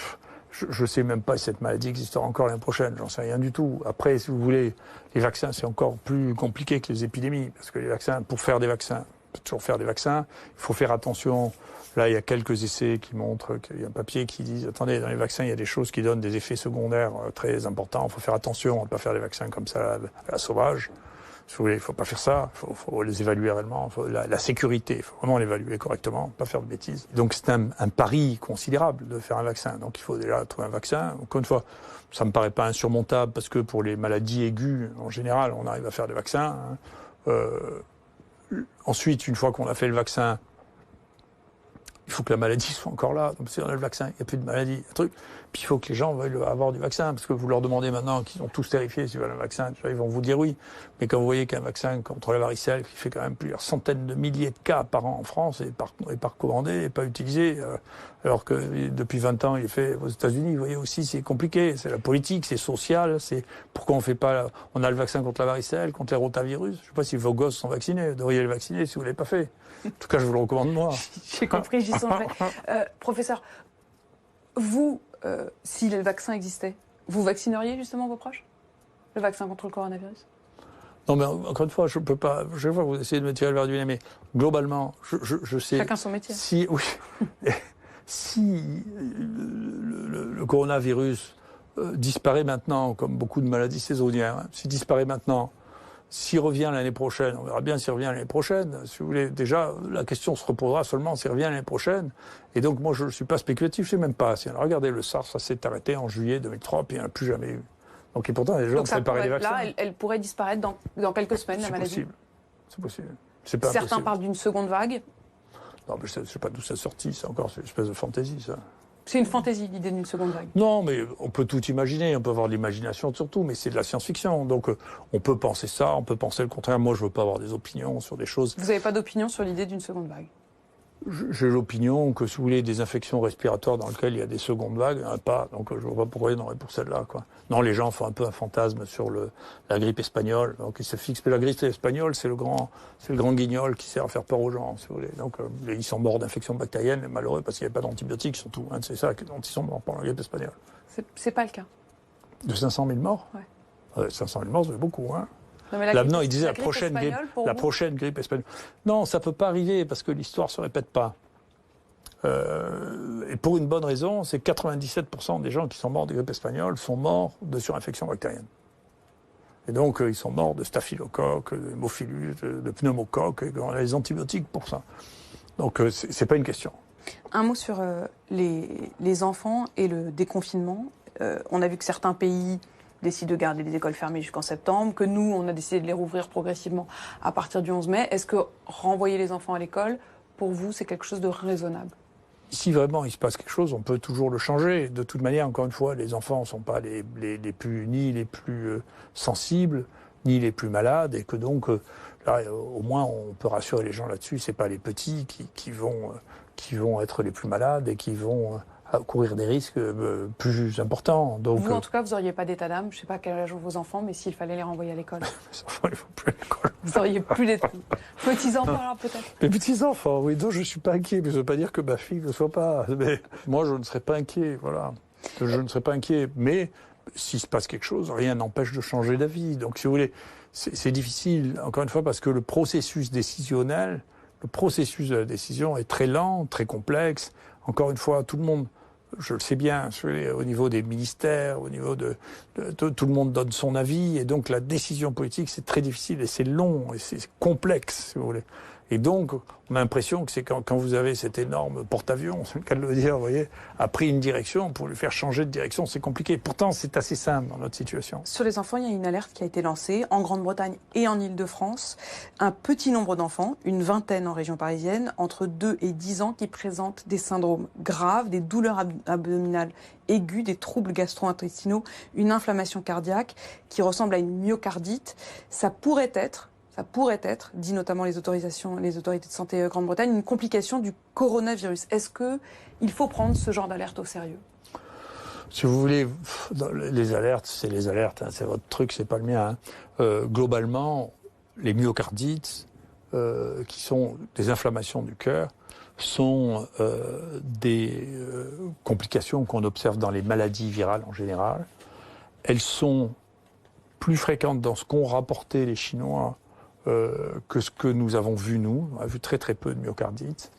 Speaker 3: je ne sais même pas si cette maladie existera encore l'année prochaine. J'en sais rien du tout. Après, si vous voulez, les vaccins, c'est encore plus compliqué que les épidémies. Parce que les vaccins, pour faire des vaccins, on peut toujours faire des vaccins. Il faut faire attention. Là, il y a quelques essais qui montrent qu'il y a un papier qui dit, attendez, dans les vaccins, il y a des choses qui donnent des effets secondaires très importants. Il faut faire attention. On ne peut pas faire des vaccins comme ça à la sauvage. Si vous voulez, il ne faut pas faire ça, il faut les évaluer réellement, la sécurité, il faut vraiment l'évaluer correctement, pas faire de bêtises. Donc c'est un pari considérable de faire un vaccin, donc il faut déjà trouver un vaccin. Encore une fois, ça ne me paraît pas insurmontable parce que pour les maladies aiguës, en général, on arrive à faire des vaccins. Ensuite, une fois qu'on a fait le vaccin, il faut que la maladie soit encore là. Donc, si on a le vaccin, il n'y a plus de maladie, un truc. Puis il faut que les gens veuillent avoir du vaccin, parce que vous leur demandez maintenant qu'ils sont tous terrifiés s'ils veulent un vaccin, ils vont vous dire oui. Mais quand vous voyez qu'un vaccin contre la varicelle, qui fait quand même plusieurs centaines de milliers de cas par an en France, est pas recommandé, et pas utilisé, alors que depuis 20 ans, il est fait aux États-Unis, vous voyez aussi, c'est compliqué. C'est la politique, c'est social, c'est pourquoi on fait pas, on a le vaccin contre la varicelle, contre les rotavirus. Je sais pas si vos gosses sont vaccinés, vous devriez les vacciner si vous l'avez pas fait. En tout cas, je vous le recommande moi.
Speaker 2: J'ai compris, j'y songerai. Professeur, vous, si le vaccin existait, vous vaccineriez justement vos proches? Le vaccin contre le coronavirus?
Speaker 3: Non, mais encore une fois, je peux pas. Je vois que vous essayez de me tirer le verre du nez, mais globalement, je sais.
Speaker 2: Chacun son métier.
Speaker 3: Si, oui, si le coronavirus disparaît maintenant, comme beaucoup de maladies saisonnières, hein, s'il disparaît maintenant, s'il revient l'année prochaine, on verra bien s'il revient l'année prochaine. Si vous voulez, déjà, la question se reposera seulement s'il revient l'année prochaine. Et donc, moi, je ne suis pas spéculatif, je ne sais même pas. Regardez, le SARS, ça s'est arrêté en juillet 2003, puis il n'y en a plus jamais eu. Donc, et pourtant, les gens ont préparé des vaccins.
Speaker 2: Là, elle pourrait disparaître dans quelques semaines, la maladie.
Speaker 3: C'est possible. C'est pas
Speaker 2: Certains
Speaker 3: impossible.
Speaker 2: parlent d'une seconde vague.
Speaker 3: Non, mais je ne sais pas d'où ça sortit, c'est encore une espèce de fantaisie, ça.
Speaker 2: C'est une fantaisie, l'idée d'une seconde vague.
Speaker 3: Non, mais on peut tout imaginer, on peut avoir de l'imagination surtout, mais c'est de la science-fiction. Donc on peut penser ça, on peut penser le contraire. Moi, je ne veux pas avoir des opinions sur des choses.
Speaker 2: Vous n'avez pas d'opinion sur l'idée d'une seconde vague?
Speaker 3: J'ai l'opinion que, si vous voulez, des infections respiratoires dans lesquelles il y a des secondes vagues, il n'y en a pas. Donc je ne vois pas pourquoi il y en aurait pour celle-là, quoi. Non, les gens font un peu un fantasme sur la grippe espagnole. Donc ils se fixent. Mais la grippe espagnole, c'est le grand guignol qui sert à faire peur aux gens, si vous voulez. Donc ils sont morts d'infections bactériennes, les malheureux, parce qu'il n'y avait pas d'antibiotiques, surtout. Hein, c'est ça dont ils sont morts pendant la grippe espagnole.
Speaker 2: C'est pas le cas.
Speaker 3: De 500 000 morts?
Speaker 2: Ouais.
Speaker 3: 500 000 morts, c'est beaucoup, hein.
Speaker 2: Non,
Speaker 3: il disait la prochaine grippe espagnole. Non, ça peut pas arriver parce que l'histoire se répète pas. Et pour une bonne raison, c'est 97% des gens qui sont morts de grippe espagnole sont morts de surinfection bactérienne. Et donc, ils sont morts de staphylocoque, de hémophilus, de pneumocoque, et on a les antibiotiques pour ça. Donc, c'est pas une question.
Speaker 2: Un mot sur les enfants et le déconfinement. On a vu que certains pays décident de garder les écoles fermées jusqu'en septembre, que nous, on a décidé de les rouvrir progressivement à partir du 11 mai. Est-ce que renvoyer les enfants à l'école, pour vous, c'est quelque chose de raisonnable?
Speaker 3: Si vraiment il se passe quelque chose, on peut toujours le changer. De toute manière, encore une fois, les enfants ne sont pas ni les plus sensibles, ni les plus malades, et que donc, là, au moins, on peut rassurer les gens là-dessus. C'est pas les petits qui vont être les plus malades et qui vont courir des risques plus importants. Donc,
Speaker 2: vous, en tout cas, vous n'auriez pas d'état d'âme. Je ne sais pas à quel âge ont vos enfants, mais s'il fallait les renvoyer à l'école.
Speaker 3: Les enfants, ils ne vont plus à l'école.
Speaker 2: Vous n'auriez plus d'état. Petits-enfants, alors, peut-être.
Speaker 3: Les petits-enfants, oui, donc je ne suis pas inquiet. Mais ça ne veut pas dire que ma fille ne le soit pas. Mais moi, je ne serais pas inquiet, voilà. Je ne serais pas inquiet. Mais s'il se passe quelque chose, rien n'empêche de changer d'avis. Donc, si vous voulez, c'est difficile, encore une fois, parce que le processus décisionnel, le processus de la décision est très lent, très complexe. Encore une fois, tout le monde, je le sais bien, au niveau des ministères, au niveau de tout le monde donne son avis, et donc la décision politique, c'est très difficile, et c'est long, et c'est complexe, si vous voulez. Et donc, on a l'impression que c'est quand vous avez cet énorme porte-avions, c'est le cas de le dire, vous voyez, a pris une direction, pour lui faire changer de direction, c'est compliqué. Pourtant, c'est assez simple dans notre situation.
Speaker 2: Sur les enfants, il y a une alerte qui a été lancée en Grande-Bretagne et en Île-de-France. Un petit nombre d'enfants, une vingtaine en région parisienne, entre 2 et 10 ans, qui présentent des syndromes graves, des douleurs abdominales aiguës, des troubles gastro-intestinaux, une inflammation cardiaque qui ressemble à une myocardite. Ça pourrait être, dit notamment les autorités de santé Grande-Bretagne, une complication du coronavirus. Est-ce qu'il faut prendre ce genre d'alerte au sérieux?
Speaker 3: Si vous voulez, les alertes, c'est les alertes, hein, c'est votre truc, c'est pas le mien. Hein. Globalement, les myocardites, qui sont des inflammations du cœur, sont des complications qu'on observe dans les maladies virales en général. Elles sont plus fréquentes dans ce qu'ont rapporté les Chinois que ce que nous avons vu nous. On a vu très très peu de myocardites.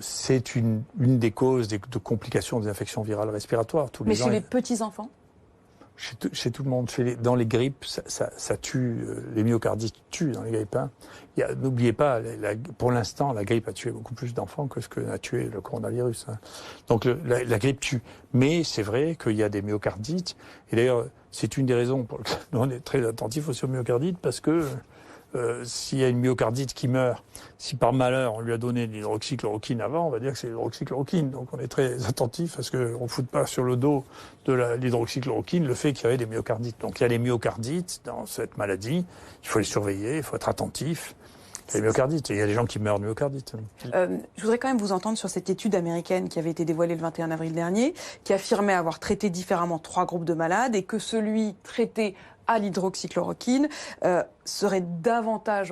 Speaker 3: C'est une des causes de complications des infections virales respiratoires.
Speaker 2: Mais chez les petits-enfants ?
Speaker 3: Chez tout le monde. Dans les grippes, ça tue. Les myocardites tuent dans les grippes. Hein. N'oubliez pas, pour l'instant, la grippe a tué beaucoup plus d'enfants que ce que a tué le coronavirus. Hein. Donc la grippe tue. Mais c'est vrai qu'il y a des myocardites. Et d'ailleurs, c'est une des raisons pour lesquelles on est très attentif aux myocardites, parce que s'il y a une myocardite qui meurt, si par malheur on lui a donné de l'hydroxychloroquine avant, on va dire que c'est l'hydroxychloroquine. Donc on est très attentif à ce qu'on ne foute pas sur le dos de l'hydroxychloroquine le fait qu'il y avait des myocardites. Donc il y a des myocardites dans cette maladie, il faut les surveiller, il faut être attentif. Il y a des myocardites, et il y a des gens qui meurent de myocardite.
Speaker 2: Je voudrais quand même vous entendre sur cette étude américaine qui avait été dévoilée le 21 avril dernier, qui affirmait avoir traité différemment 3 groupes de malades et que celui traité à l'hydroxychloroquine aurait davantage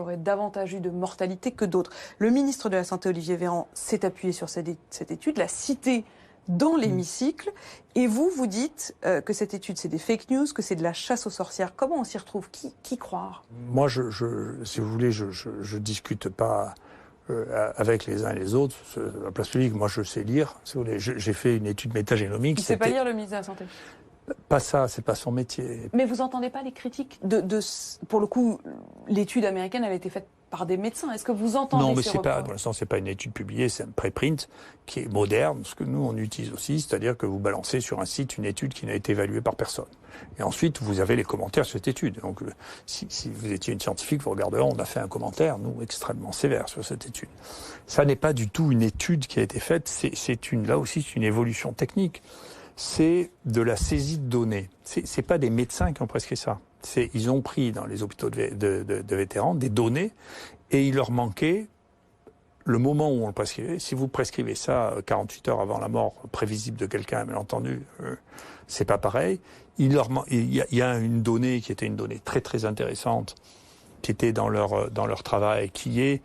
Speaker 2: eu de mortalité que d'autres. Le ministre de la Santé, Olivier Véran, s'est appuyé sur cette étude, l'a citée dans l'hémicycle, et vous dites que cette étude, c'est des fake news, que c'est de la chasse aux sorcières. Comment on s'y retrouve ? Qui croire ?
Speaker 3: Moi, si vous voulez, je discute pas avec les uns et les autres. La place publique, moi, je sais lire. Si vous voulez, j'ai fait une étude métagénomique.
Speaker 2: Il ne sait pas lire, le ministre de la Santé ?
Speaker 3: Pas ça, c'est pas son métier.
Speaker 2: Mais vous n'entendez pas les critiques pour le coup, l'étude américaine, elle a été faite par des médecins. Est-ce que vous entendez
Speaker 3: Non, mais
Speaker 2: ces reproches ?
Speaker 3: pour l'instant, c'est pas une étude publiée, c'est un préprint qui est moderne, ce que nous on utilise aussi, c'est-à-dire que vous balancez sur un site une étude qui n'a été évaluée par personne. Et ensuite, vous avez les commentaires sur cette étude. Donc, si vous étiez une scientifique, vous regarderez, on a fait un commentaire, nous, extrêmement sévère sur cette étude. Ça n'est pas du tout une étude qui a été faite, là aussi, c'est une évolution technique. C'est de la saisie de données. C'est pas des médecins qui ont prescrit ça. Ils ont pris dans les hôpitaux de vétérans des données et il leur manquait le moment où on le prescrivait. Si vous prescrivez ça 48 heures avant la mort prévisible de quelqu'un, bien entendu, c'est pas pareil. Il y a une donnée qui était une donnée très très intéressante, qui était dans leur travail, qui est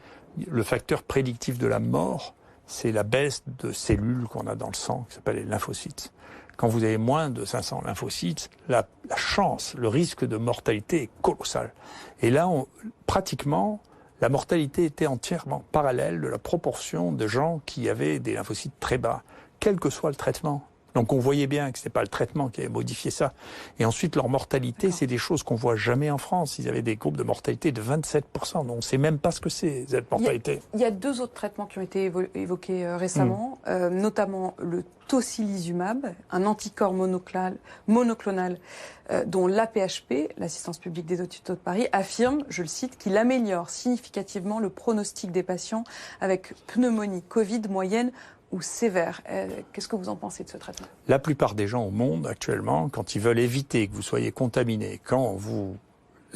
Speaker 3: le facteur prédictif de la mort. C'est la baisse de cellules qu'on a dans le sang, qui s'appelle les lymphocytes. Quand vous avez moins de 500 lymphocytes, la chance, le risque de mortalité est colossal. Et là, pratiquement, la mortalité était entièrement parallèle de la proportion de gens qui avaient des lymphocytes très bas, quel que soit le traitement. Donc on voyait bien que ce n'est pas le traitement qui avait modifié ça. Et ensuite, leur mortalité, c'est des choses qu'on voit jamais en France. Ils avaient des groupes de mortalité de 27%. Donc on ne sait même pas ce que c'est, cette mortalité.
Speaker 2: Il y a 2 autres traitements qui ont été évoqués récemment, notamment le tocilizumab, un anticorps monoclonal dont l'AP-HP, l'Assistance publique des hôpitaux de Paris, affirme, je le cite, qu'il améliore significativement le pronostic des patients avec pneumonie Covid moyenne ou sévère. Qu'est-ce que vous en pensez de ce traitement ?
Speaker 3: La plupart des gens au monde, actuellement, quand ils veulent éviter que vous soyez contaminé, quand vous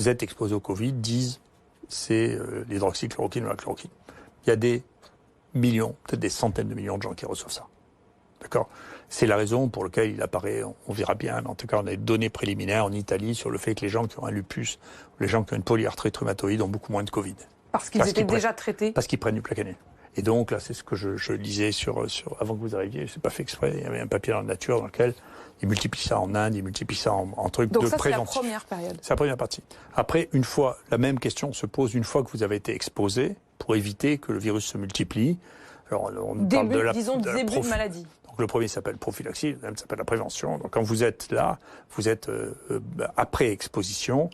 Speaker 3: êtes exposé au Covid, disent c'est l'hydroxychloroquine ou la chloroquine. Il y a des millions, peut-être des centaines de millions de gens qui reçoivent ça. D'accord ? C'est la raison pour laquelle il apparaît, on verra bien, mais en tout cas, on a des données préliminaires en Italie sur le fait que les gens qui ont un lupus, les gens qui ont une polyarthrite rhumatoïde ont beaucoup moins de Covid.
Speaker 2: Parce qu'ils étaient déjà traités ?
Speaker 3: Parce qu'ils prennent du Plaquenil. Et donc, là, c'est ce que je lisais avant que vous arriviez, je n'ai pas fait exprès, il y avait un papier dans la nature dans lequel ils multiplient ça en Inde, ils multiplient ça en trucs de préventif.
Speaker 2: Donc ça, c'est la première période.
Speaker 3: C'est la première partie. Après, la même question se pose une fois que vous avez été exposé, pour éviter que le virus se multiplie. Alors, on parle de
Speaker 2: début de maladie.
Speaker 3: Donc, le premier s'appelle prophylaxie, le deuxième s'appelle la prévention. Donc, quand vous êtes là, vous êtes après exposition.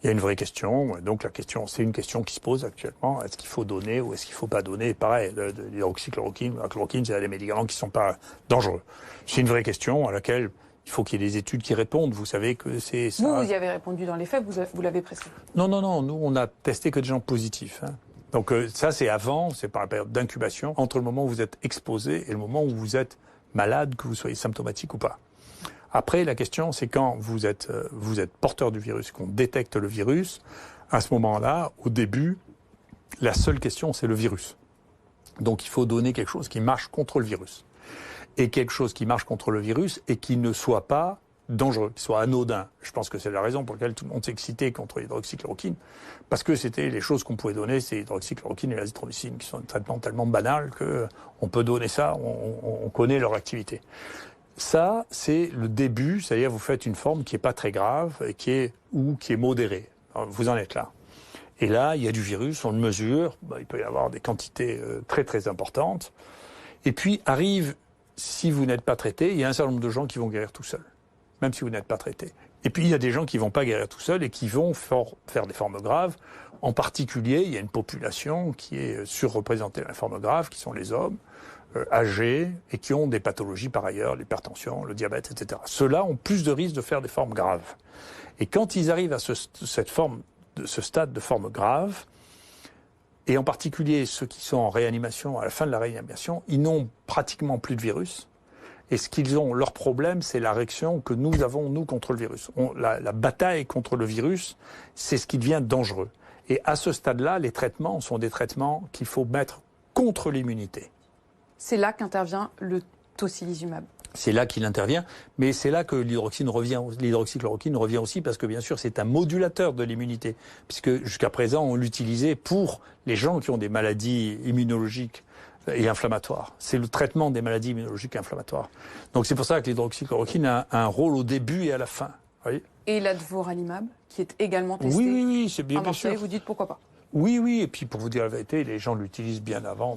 Speaker 3: Il y a une vraie question. Donc, c'est une question qui se pose actuellement. Est-ce qu'il faut donner ou est-ce qu'il ne faut pas donner ? Pareil, de l'hydroxychloroquine, la chloroquine, c'est des médicaments qui ne sont pas dangereux. C'est une vraie question à laquelle il faut qu'il y ait des études qui répondent. Vous savez que c'est ça.
Speaker 2: Vous y avez répondu dans les faits, vous l'avez prescrit.
Speaker 3: Non. Nous, on a testé que des gens positifs. Hein. Donc, ça, c'est avant, c'est par la période d'incubation, entre le moment où vous êtes exposé et le moment où vous êtes malade, que vous soyez symptomatique ou pas. Après, la question, c'est quand vous êtes porteur du virus, qu'on détecte le virus, à ce moment-là, au début, la seule question, c'est le virus. Donc, il faut donner quelque chose qui marche contre le virus. Et quelque chose qui marche contre le virus et qui ne soit pas dangereux, qui soient anodins. Je pense que c'est la raison pour laquelle tout le monde s'est excité contre l'hydroxychloroquine, parce que c'était les choses qu'on pouvait donner, c'est l'hydroxychloroquine et l'azithromycine, qui sont des traitements tellement banals que on peut donner ça, on connaît leur activité. Ça, c'est le début, c'est-à-dire vous faites une forme qui est pas très grave et qui est modérée. Alors, vous en êtes là. Et là, il y a du virus, on le mesure, il peut y avoir des quantités très très importantes. Et puis arrive, si vous n'êtes pas traité, il y a un certain nombre de gens qui vont guérir tout seuls, même si vous n'êtes pas traité. Et puis il y a des gens qui vont pas guérir tout seuls et qui vont faire des formes graves. En particulier, il y a une population qui est surreprésentée dans les formes graves, qui sont les hommes âgés et qui ont des pathologies par ailleurs, l'hypertension, le diabète, etc. Ceux-là ont plus de risques de faire des formes graves. Et quand ils arrivent à ce stade de forme grave, et en particulier ceux qui sont en réanimation, à la fin de la réanimation, ils n'ont pratiquement plus de virus. Et ce qu'ils ont, leur problème, c'est la réaction que nous avons, nous, contre le virus. La bataille contre le virus, c'est ce qui devient dangereux. Et à ce stade-là, les traitements sont des traitements qu'il faut mettre contre l'immunité.
Speaker 2: C'est là qu'intervient le tocilizumab.
Speaker 3: C'est là qu'il intervient, mais c'est là que l'hydroxychloroquine revient aussi, parce que bien sûr c'est un modulateur de l'immunité, puisque jusqu'à présent on l'utilisait pour les gens qui ont des maladies immunologiques et inflammatoires. C'est le traitement des maladies immunologiques et inflammatoires. Donc c'est pour ça que l'hydroxychloroquine a un rôle au début et à la fin. Voyez,
Speaker 2: et l'advoralimab, qui est également testé.
Speaker 3: Oui, c'est bien sûr.
Speaker 2: Vous dites pourquoi pas.
Speaker 3: Oui, et puis pour vous dire la vérité, les gens l'utilisent bien avant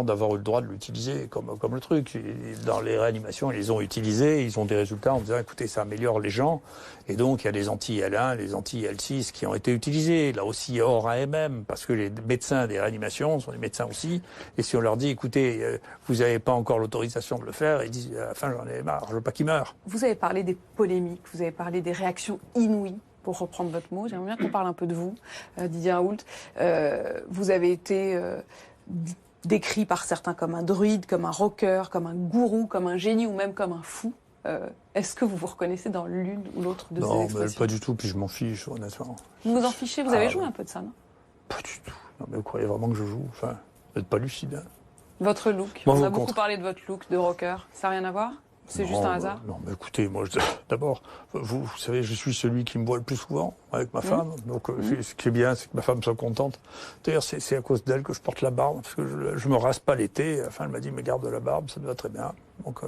Speaker 3: d'avoir eu le droit de l'utiliser comme le truc. Et dans les réanimations, ils les ont utilisés, ils ont des résultats en disant, écoutez, ça améliore les gens. Et donc, il y a les anti-IL1, les anti-IL6 qui ont été utilisés, là aussi hors AMM, parce que les médecins des réanimations sont des médecins aussi. Et si on leur dit, écoutez, vous n'avez pas encore l'autorisation de le faire, ils disent, à la fin, j'en ai marre, je veux pas qu'ils meurent.
Speaker 2: Vous avez parlé des polémiques, vous avez parlé des réactions inouïes. Pour reprendre votre mot, j'aimerais bien qu'on parle un peu de vous, Didier Raoult. Vous avez été décrit par certains comme un druide, comme un rocker, comme un gourou, comme un génie ou même comme un fou. Est-ce que vous vous reconnaissez dans l'une ou l'autre de ces expressions ?
Speaker 3: Non, pas du tout, puis je m'en fiche, honnêtement.
Speaker 2: Vous vous en fichez ? Vous avez joué un peu de ça, non ?
Speaker 3: Pas du tout. Non, mais vous croyez vraiment que je joue ? Enfin, vous n'êtes pas lucide. Hein.
Speaker 2: Votre look, on a beaucoup parlé de votre look de rocker. Ça n'a rien à voir ? C'est juste un hasard ?
Speaker 3: Non, mais écoutez, moi, d'abord, vous savez, je suis celui qui me voit le plus souvent avec ma femme. Donc, ce qui est bien, c'est que ma femme soit contente. D'ailleurs, c'est à cause d'elle que je porte la barbe, parce que je me rase pas l'été. Enfin, elle m'a dit, mais garde la barbe, ça te va très bien. Donc,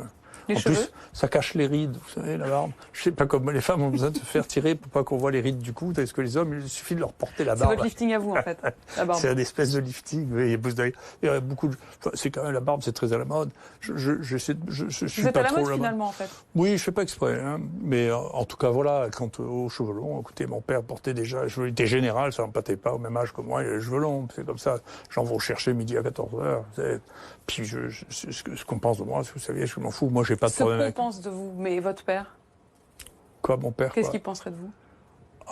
Speaker 2: les
Speaker 3: en
Speaker 2: cheveux ?
Speaker 3: plus, ça cache les rides, vous savez, la barbe. Je sais pas comme les femmes ont besoin de se faire tirer pour pas qu'on voit les rides du cou. Est-ce que les hommes, il suffit de leur porter la barbe.
Speaker 2: C'est votre lifting à vous, en fait, la barbe.
Speaker 3: C'est une espèce de lifting. Il y a beaucoup c'est quand même, la barbe, c'est très à la mode. Je suis
Speaker 2: vous êtes
Speaker 3: pas
Speaker 2: à la
Speaker 3: trop
Speaker 2: mode, finalement, en fait.
Speaker 3: Oui, je fais pas exprès, hein. Mais en tout cas, voilà, quant aux cheveux longs, écoutez, mon père portait déjà, il était général, ça n'empâtait pas au même âge que moi, il a les cheveux longs, c'est comme ça, j'en vais chercher midi à 14h, puis ce qu'on pense de moi, vous savez, je m'en fous, moi j'ai pas de problème avec...
Speaker 2: Ce qu'on pense de vous, mais votre père ?
Speaker 3: Quoi, mon père?
Speaker 2: Qu'est-ce qu'il penserait de vous?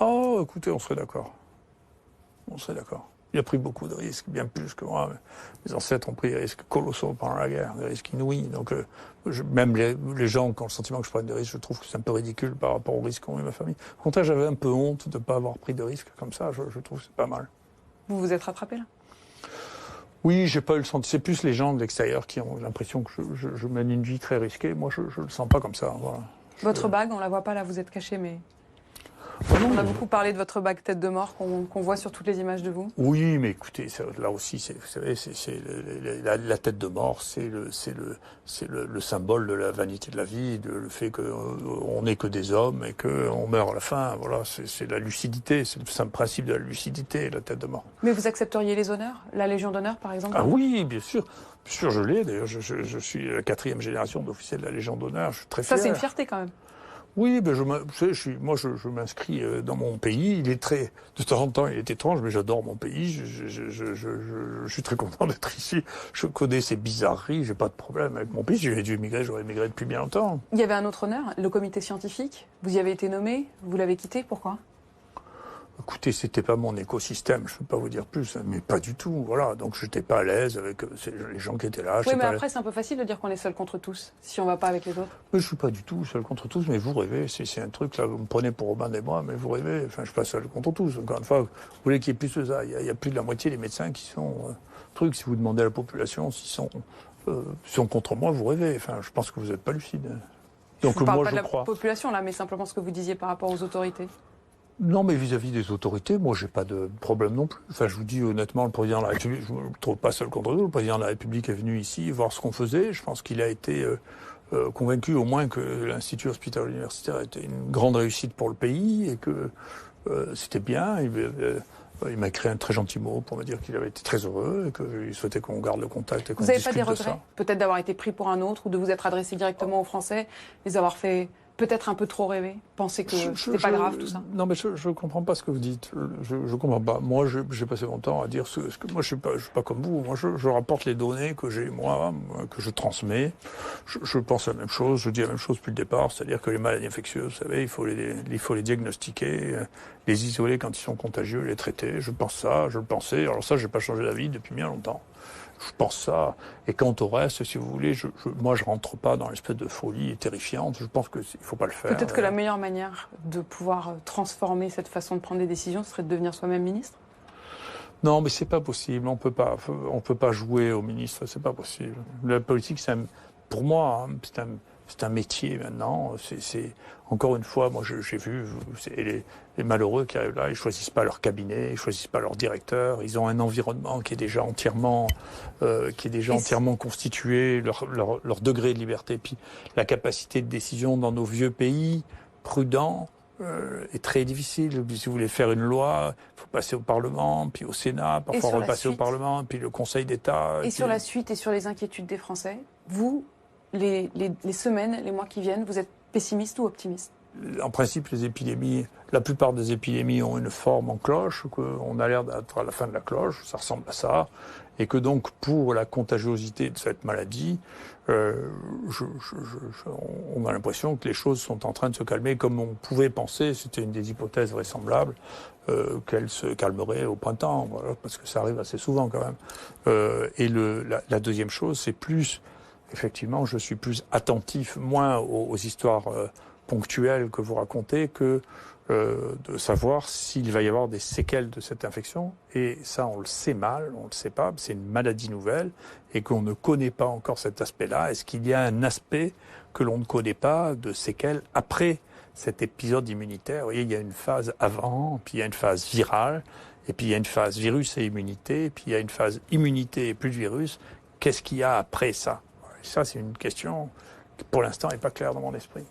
Speaker 3: Oh, écoutez, on serait d'accord. On serait d'accord. Il a pris beaucoup de risques, bien plus que moi. Mes ancêtres ont pris des risques colossaux pendant la guerre, des risques inouïs. Donc, même les gens qui ont le sentiment que je prenne des risques, je trouve que c'est un peu ridicule par rapport aux risques qu'ont eu ma famille. Au contraire, j'avais un peu honte de ne pas avoir pris de risques comme ça. Je trouve que c'est pas mal.
Speaker 2: Vous vous êtes rattrapé, là?
Speaker 3: Oui, j'ai pas eu le sentiment. C'est plus les gens de l'extérieur qui ont l'impression que je mène une vie très risquée. Moi, je le sens pas comme ça. Voilà.
Speaker 2: Votre bague, on la voit pas là, vous êtes caché, mais... On a beaucoup parlé de votre bague tête de mort qu'on voit sur toutes les images de vous.
Speaker 3: Oui, mais écoutez, là aussi, vous savez, la tête de mort, c'est le symbole de la vanité de la vie, le fait qu'on n'est que des hommes et qu'on meurt à la fin. Voilà, c'est la lucidité, c'est le simple principe de la lucidité, la tête de mort.
Speaker 2: Mais vous accepteriez les honneurs, la Légion d'honneur, par exemple?
Speaker 3: Ah oui, bien sûr. Bien sûr, je l'ai. D'ailleurs, je suis la 4e génération d'officiers de la Légion d'honneur. Je suis très fier.
Speaker 2: Ça, c'est une fierté quand même.
Speaker 3: Oui, ben je m'inscris dans mon pays. Il est de temps en temps, il est étrange, mais j'adore mon pays. Je suis très content d'être ici. Je connais ces bizarreries, j'ai pas de problème avec mon pays. Si j'avais dû émigrer, j'aurais émigré depuis bien longtemps.
Speaker 2: Il y avait un autre honneur, le comité scientifique. Vous y avez été nommé, vous l'avez quitté, pourquoi?
Speaker 3: Écoutez, c'était pas mon écosystème, je peux pas vous dire plus, mais pas du tout, voilà. Donc j'étais pas à l'aise avec les gens qui étaient là.
Speaker 2: Oui, mais après c'est un peu facile de dire qu'on est seul contre tous, si on va pas avec les autres.
Speaker 3: Mais je suis pas du tout seul contre tous, mais vous rêvez, c'est un truc là, vous me prenez pour Robin des Bois, mais vous rêvez, enfin je suis pas seul contre tous. Encore une fois, vous voulez qu'il y ait plus de ça, il y a plus de la moitié des médecins qui sont si vous demandez à la population s'ils sont contre moi, vous rêvez, enfin je pense que vous êtes pas lucide. Donc
Speaker 2: je ne parle
Speaker 3: moi,
Speaker 2: pas de
Speaker 3: je
Speaker 2: la
Speaker 3: crois.
Speaker 2: population là, mais simplement ce que vous disiez par rapport aux autorités.
Speaker 3: Non, mais vis-à-vis des autorités, moi, j'ai pas de problème non plus. Enfin, je vous dis honnêtement, le président de la République, je ne me trouve pas seul contre nous. Le président de la République est venu ici voir ce qu'on faisait. Je pense qu'il a été convaincu au moins que l'Institut hospitalier universitaire était une grande réussite pour le pays et que c'était bien. Il m'a écrit un très gentil mot pour me dire qu'il avait été très heureux et qu'il souhaitait qu'on garde le contact et qu'on
Speaker 2: Vous n'avez pas
Speaker 3: discute
Speaker 2: des
Speaker 3: de
Speaker 2: regrets
Speaker 3: ça.
Speaker 2: peut-être d'avoir été pris pour un autre ou de vous être adressé directement aux Français, les avoir fait peut-être un peu trop rêver, penser que c'était pas grave tout ça?
Speaker 3: Non, mais je comprends pas ce que vous dites. Je comprends pas. Moi, j'ai passé mon temps à dire ce que moi, je suis pas comme vous. Moi, je rapporte les données que j'ai moi, que je transmets. Je pense la même chose. Je dis la même chose depuis le départ, c'est-à-dire que les maladies infectieuses, vous savez, il faut les diagnostiquer, les isoler quand ils sont contagieux, les traiter. Je pense ça, je le pensais. Alors ça, j'ai pas changé d'avis depuis bien longtemps. Je pense ça. Et quant au reste, si vous voulez, moi, je rentre pas dans l'espèce de folie terrifiante. Je pense qu'il faut pas le faire.
Speaker 2: Peut-être que la meilleure manière de pouvoir transformer cette façon de prendre des décisions serait de devenir soi-même ministre?
Speaker 3: Non, mais c'est pas possible. On peut pas jouer au ministre. C'est pas possible. La politique, pour moi, c'est un métier maintenant. C'est encore une fois, moi, j'ai vu les malheureux qui arrivent là, ils choisissent pas leur cabinet, ils choisissent pas leur directeur. Ils ont un environnement qui est déjà entièrement constitué, leur degré de liberté, puis la capacité de décision dans nos vieux pays prudents. Est très difficile. Si vous voulez faire une loi, il faut passer au Parlement, puis au Sénat, parfois repasser au Parlement, puis le Conseil d'État.
Speaker 2: Et sur la suite et sur les inquiétudes des Français, vous, les semaines, les mois qui viennent, vous êtes pessimiste ou optimiste?
Speaker 3: En principe, la plupart des épidémies ont une forme en cloche, qu'on a l'air d'être à la fin de la cloche, ça ressemble à ça, et que donc pour la contagiosité de cette maladie, on a l'impression que les choses sont en train de se calmer comme on pouvait penser, c'était une des hypothèses vraisemblables, qu'elle se calmerait au printemps, voilà, parce que ça arrive assez souvent quand même. Et la deuxième chose, c'est plus, effectivement, je suis plus attentif, moins aux histoires ponctuelles que vous racontez, que de savoir s'il va y avoir des séquelles de cette infection. Et ça, on le sait mal, on le sait pas, c'est une maladie nouvelle et qu'on ne connaît pas encore cet aspect-là. Est-ce qu'il y a un aspect que l'on ne connaît pas de séquelles après cet épisode immunitaire? Vous voyez, il y a une phase avant, puis il y a une phase virale, et puis il y a une phase virus et immunité, puis il y a une phase immunité et plus de virus. Qu'est-ce qu'il y a après ça? Et ça, c'est une question qui, pour l'instant, n'est pas claire dans mon esprit.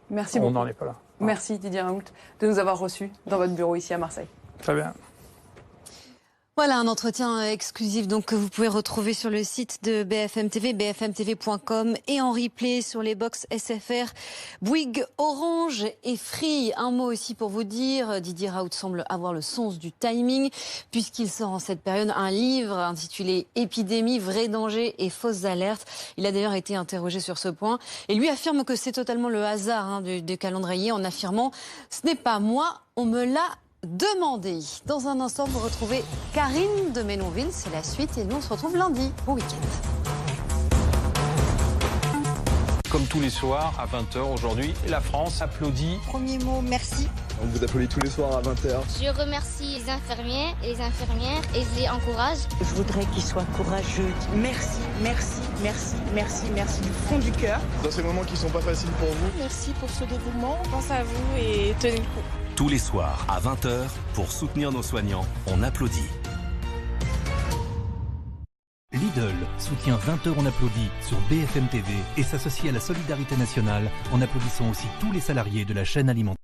Speaker 2: Merci beaucoup.
Speaker 3: On n'en est pas là.
Speaker 2: Merci Didier Raoult de nous avoir reçus dans votre bureau ici à Marseille.
Speaker 3: Très bien.
Speaker 1: Voilà un entretien exclusif donc que vous pouvez retrouver sur le site de BFM TV, bfmtv.com et en replay sur les box SFR, Bouygues, Orange et Free. Un mot aussi pour vous dire, Didier Raoult semble avoir le sens du timing puisqu'il sort en cette période un livre intitulé Épidémie, vrais dangers et fausses alertes. Il a d'ailleurs été interrogé sur ce point et lui affirme que c'est totalement le hasard du calendrier en affirmant « ce n'est pas moi, on me l'a demandé ». Dans un instant, vous retrouvez Karine de Ménonville, c'est la suite et nous on se retrouve lundi. Bon week-end.
Speaker 4: Comme tous les soirs à 20h aujourd'hui, la France applaudit.
Speaker 5: Premier mot, merci.
Speaker 6: On vous applaudit tous les soirs à 20h.
Speaker 7: Je remercie les infirmiers et les infirmières et je les encourage.
Speaker 5: Je voudrais qu'ils soient courageux. Merci, merci, merci, merci, merci du fond du cœur.
Speaker 6: Dans ces moments qui sont pas faciles pour vous.
Speaker 8: Merci pour ce dévouement. On pense à vous et tenez le coup.
Speaker 9: Tous les soirs à 20h, pour soutenir nos soignants, on applaudit.
Speaker 10: Lidl soutient 20h on applaudit sur BFM TV et s'associe à la solidarité nationale en applaudissant aussi tous les salariés de la chaîne alimentaire.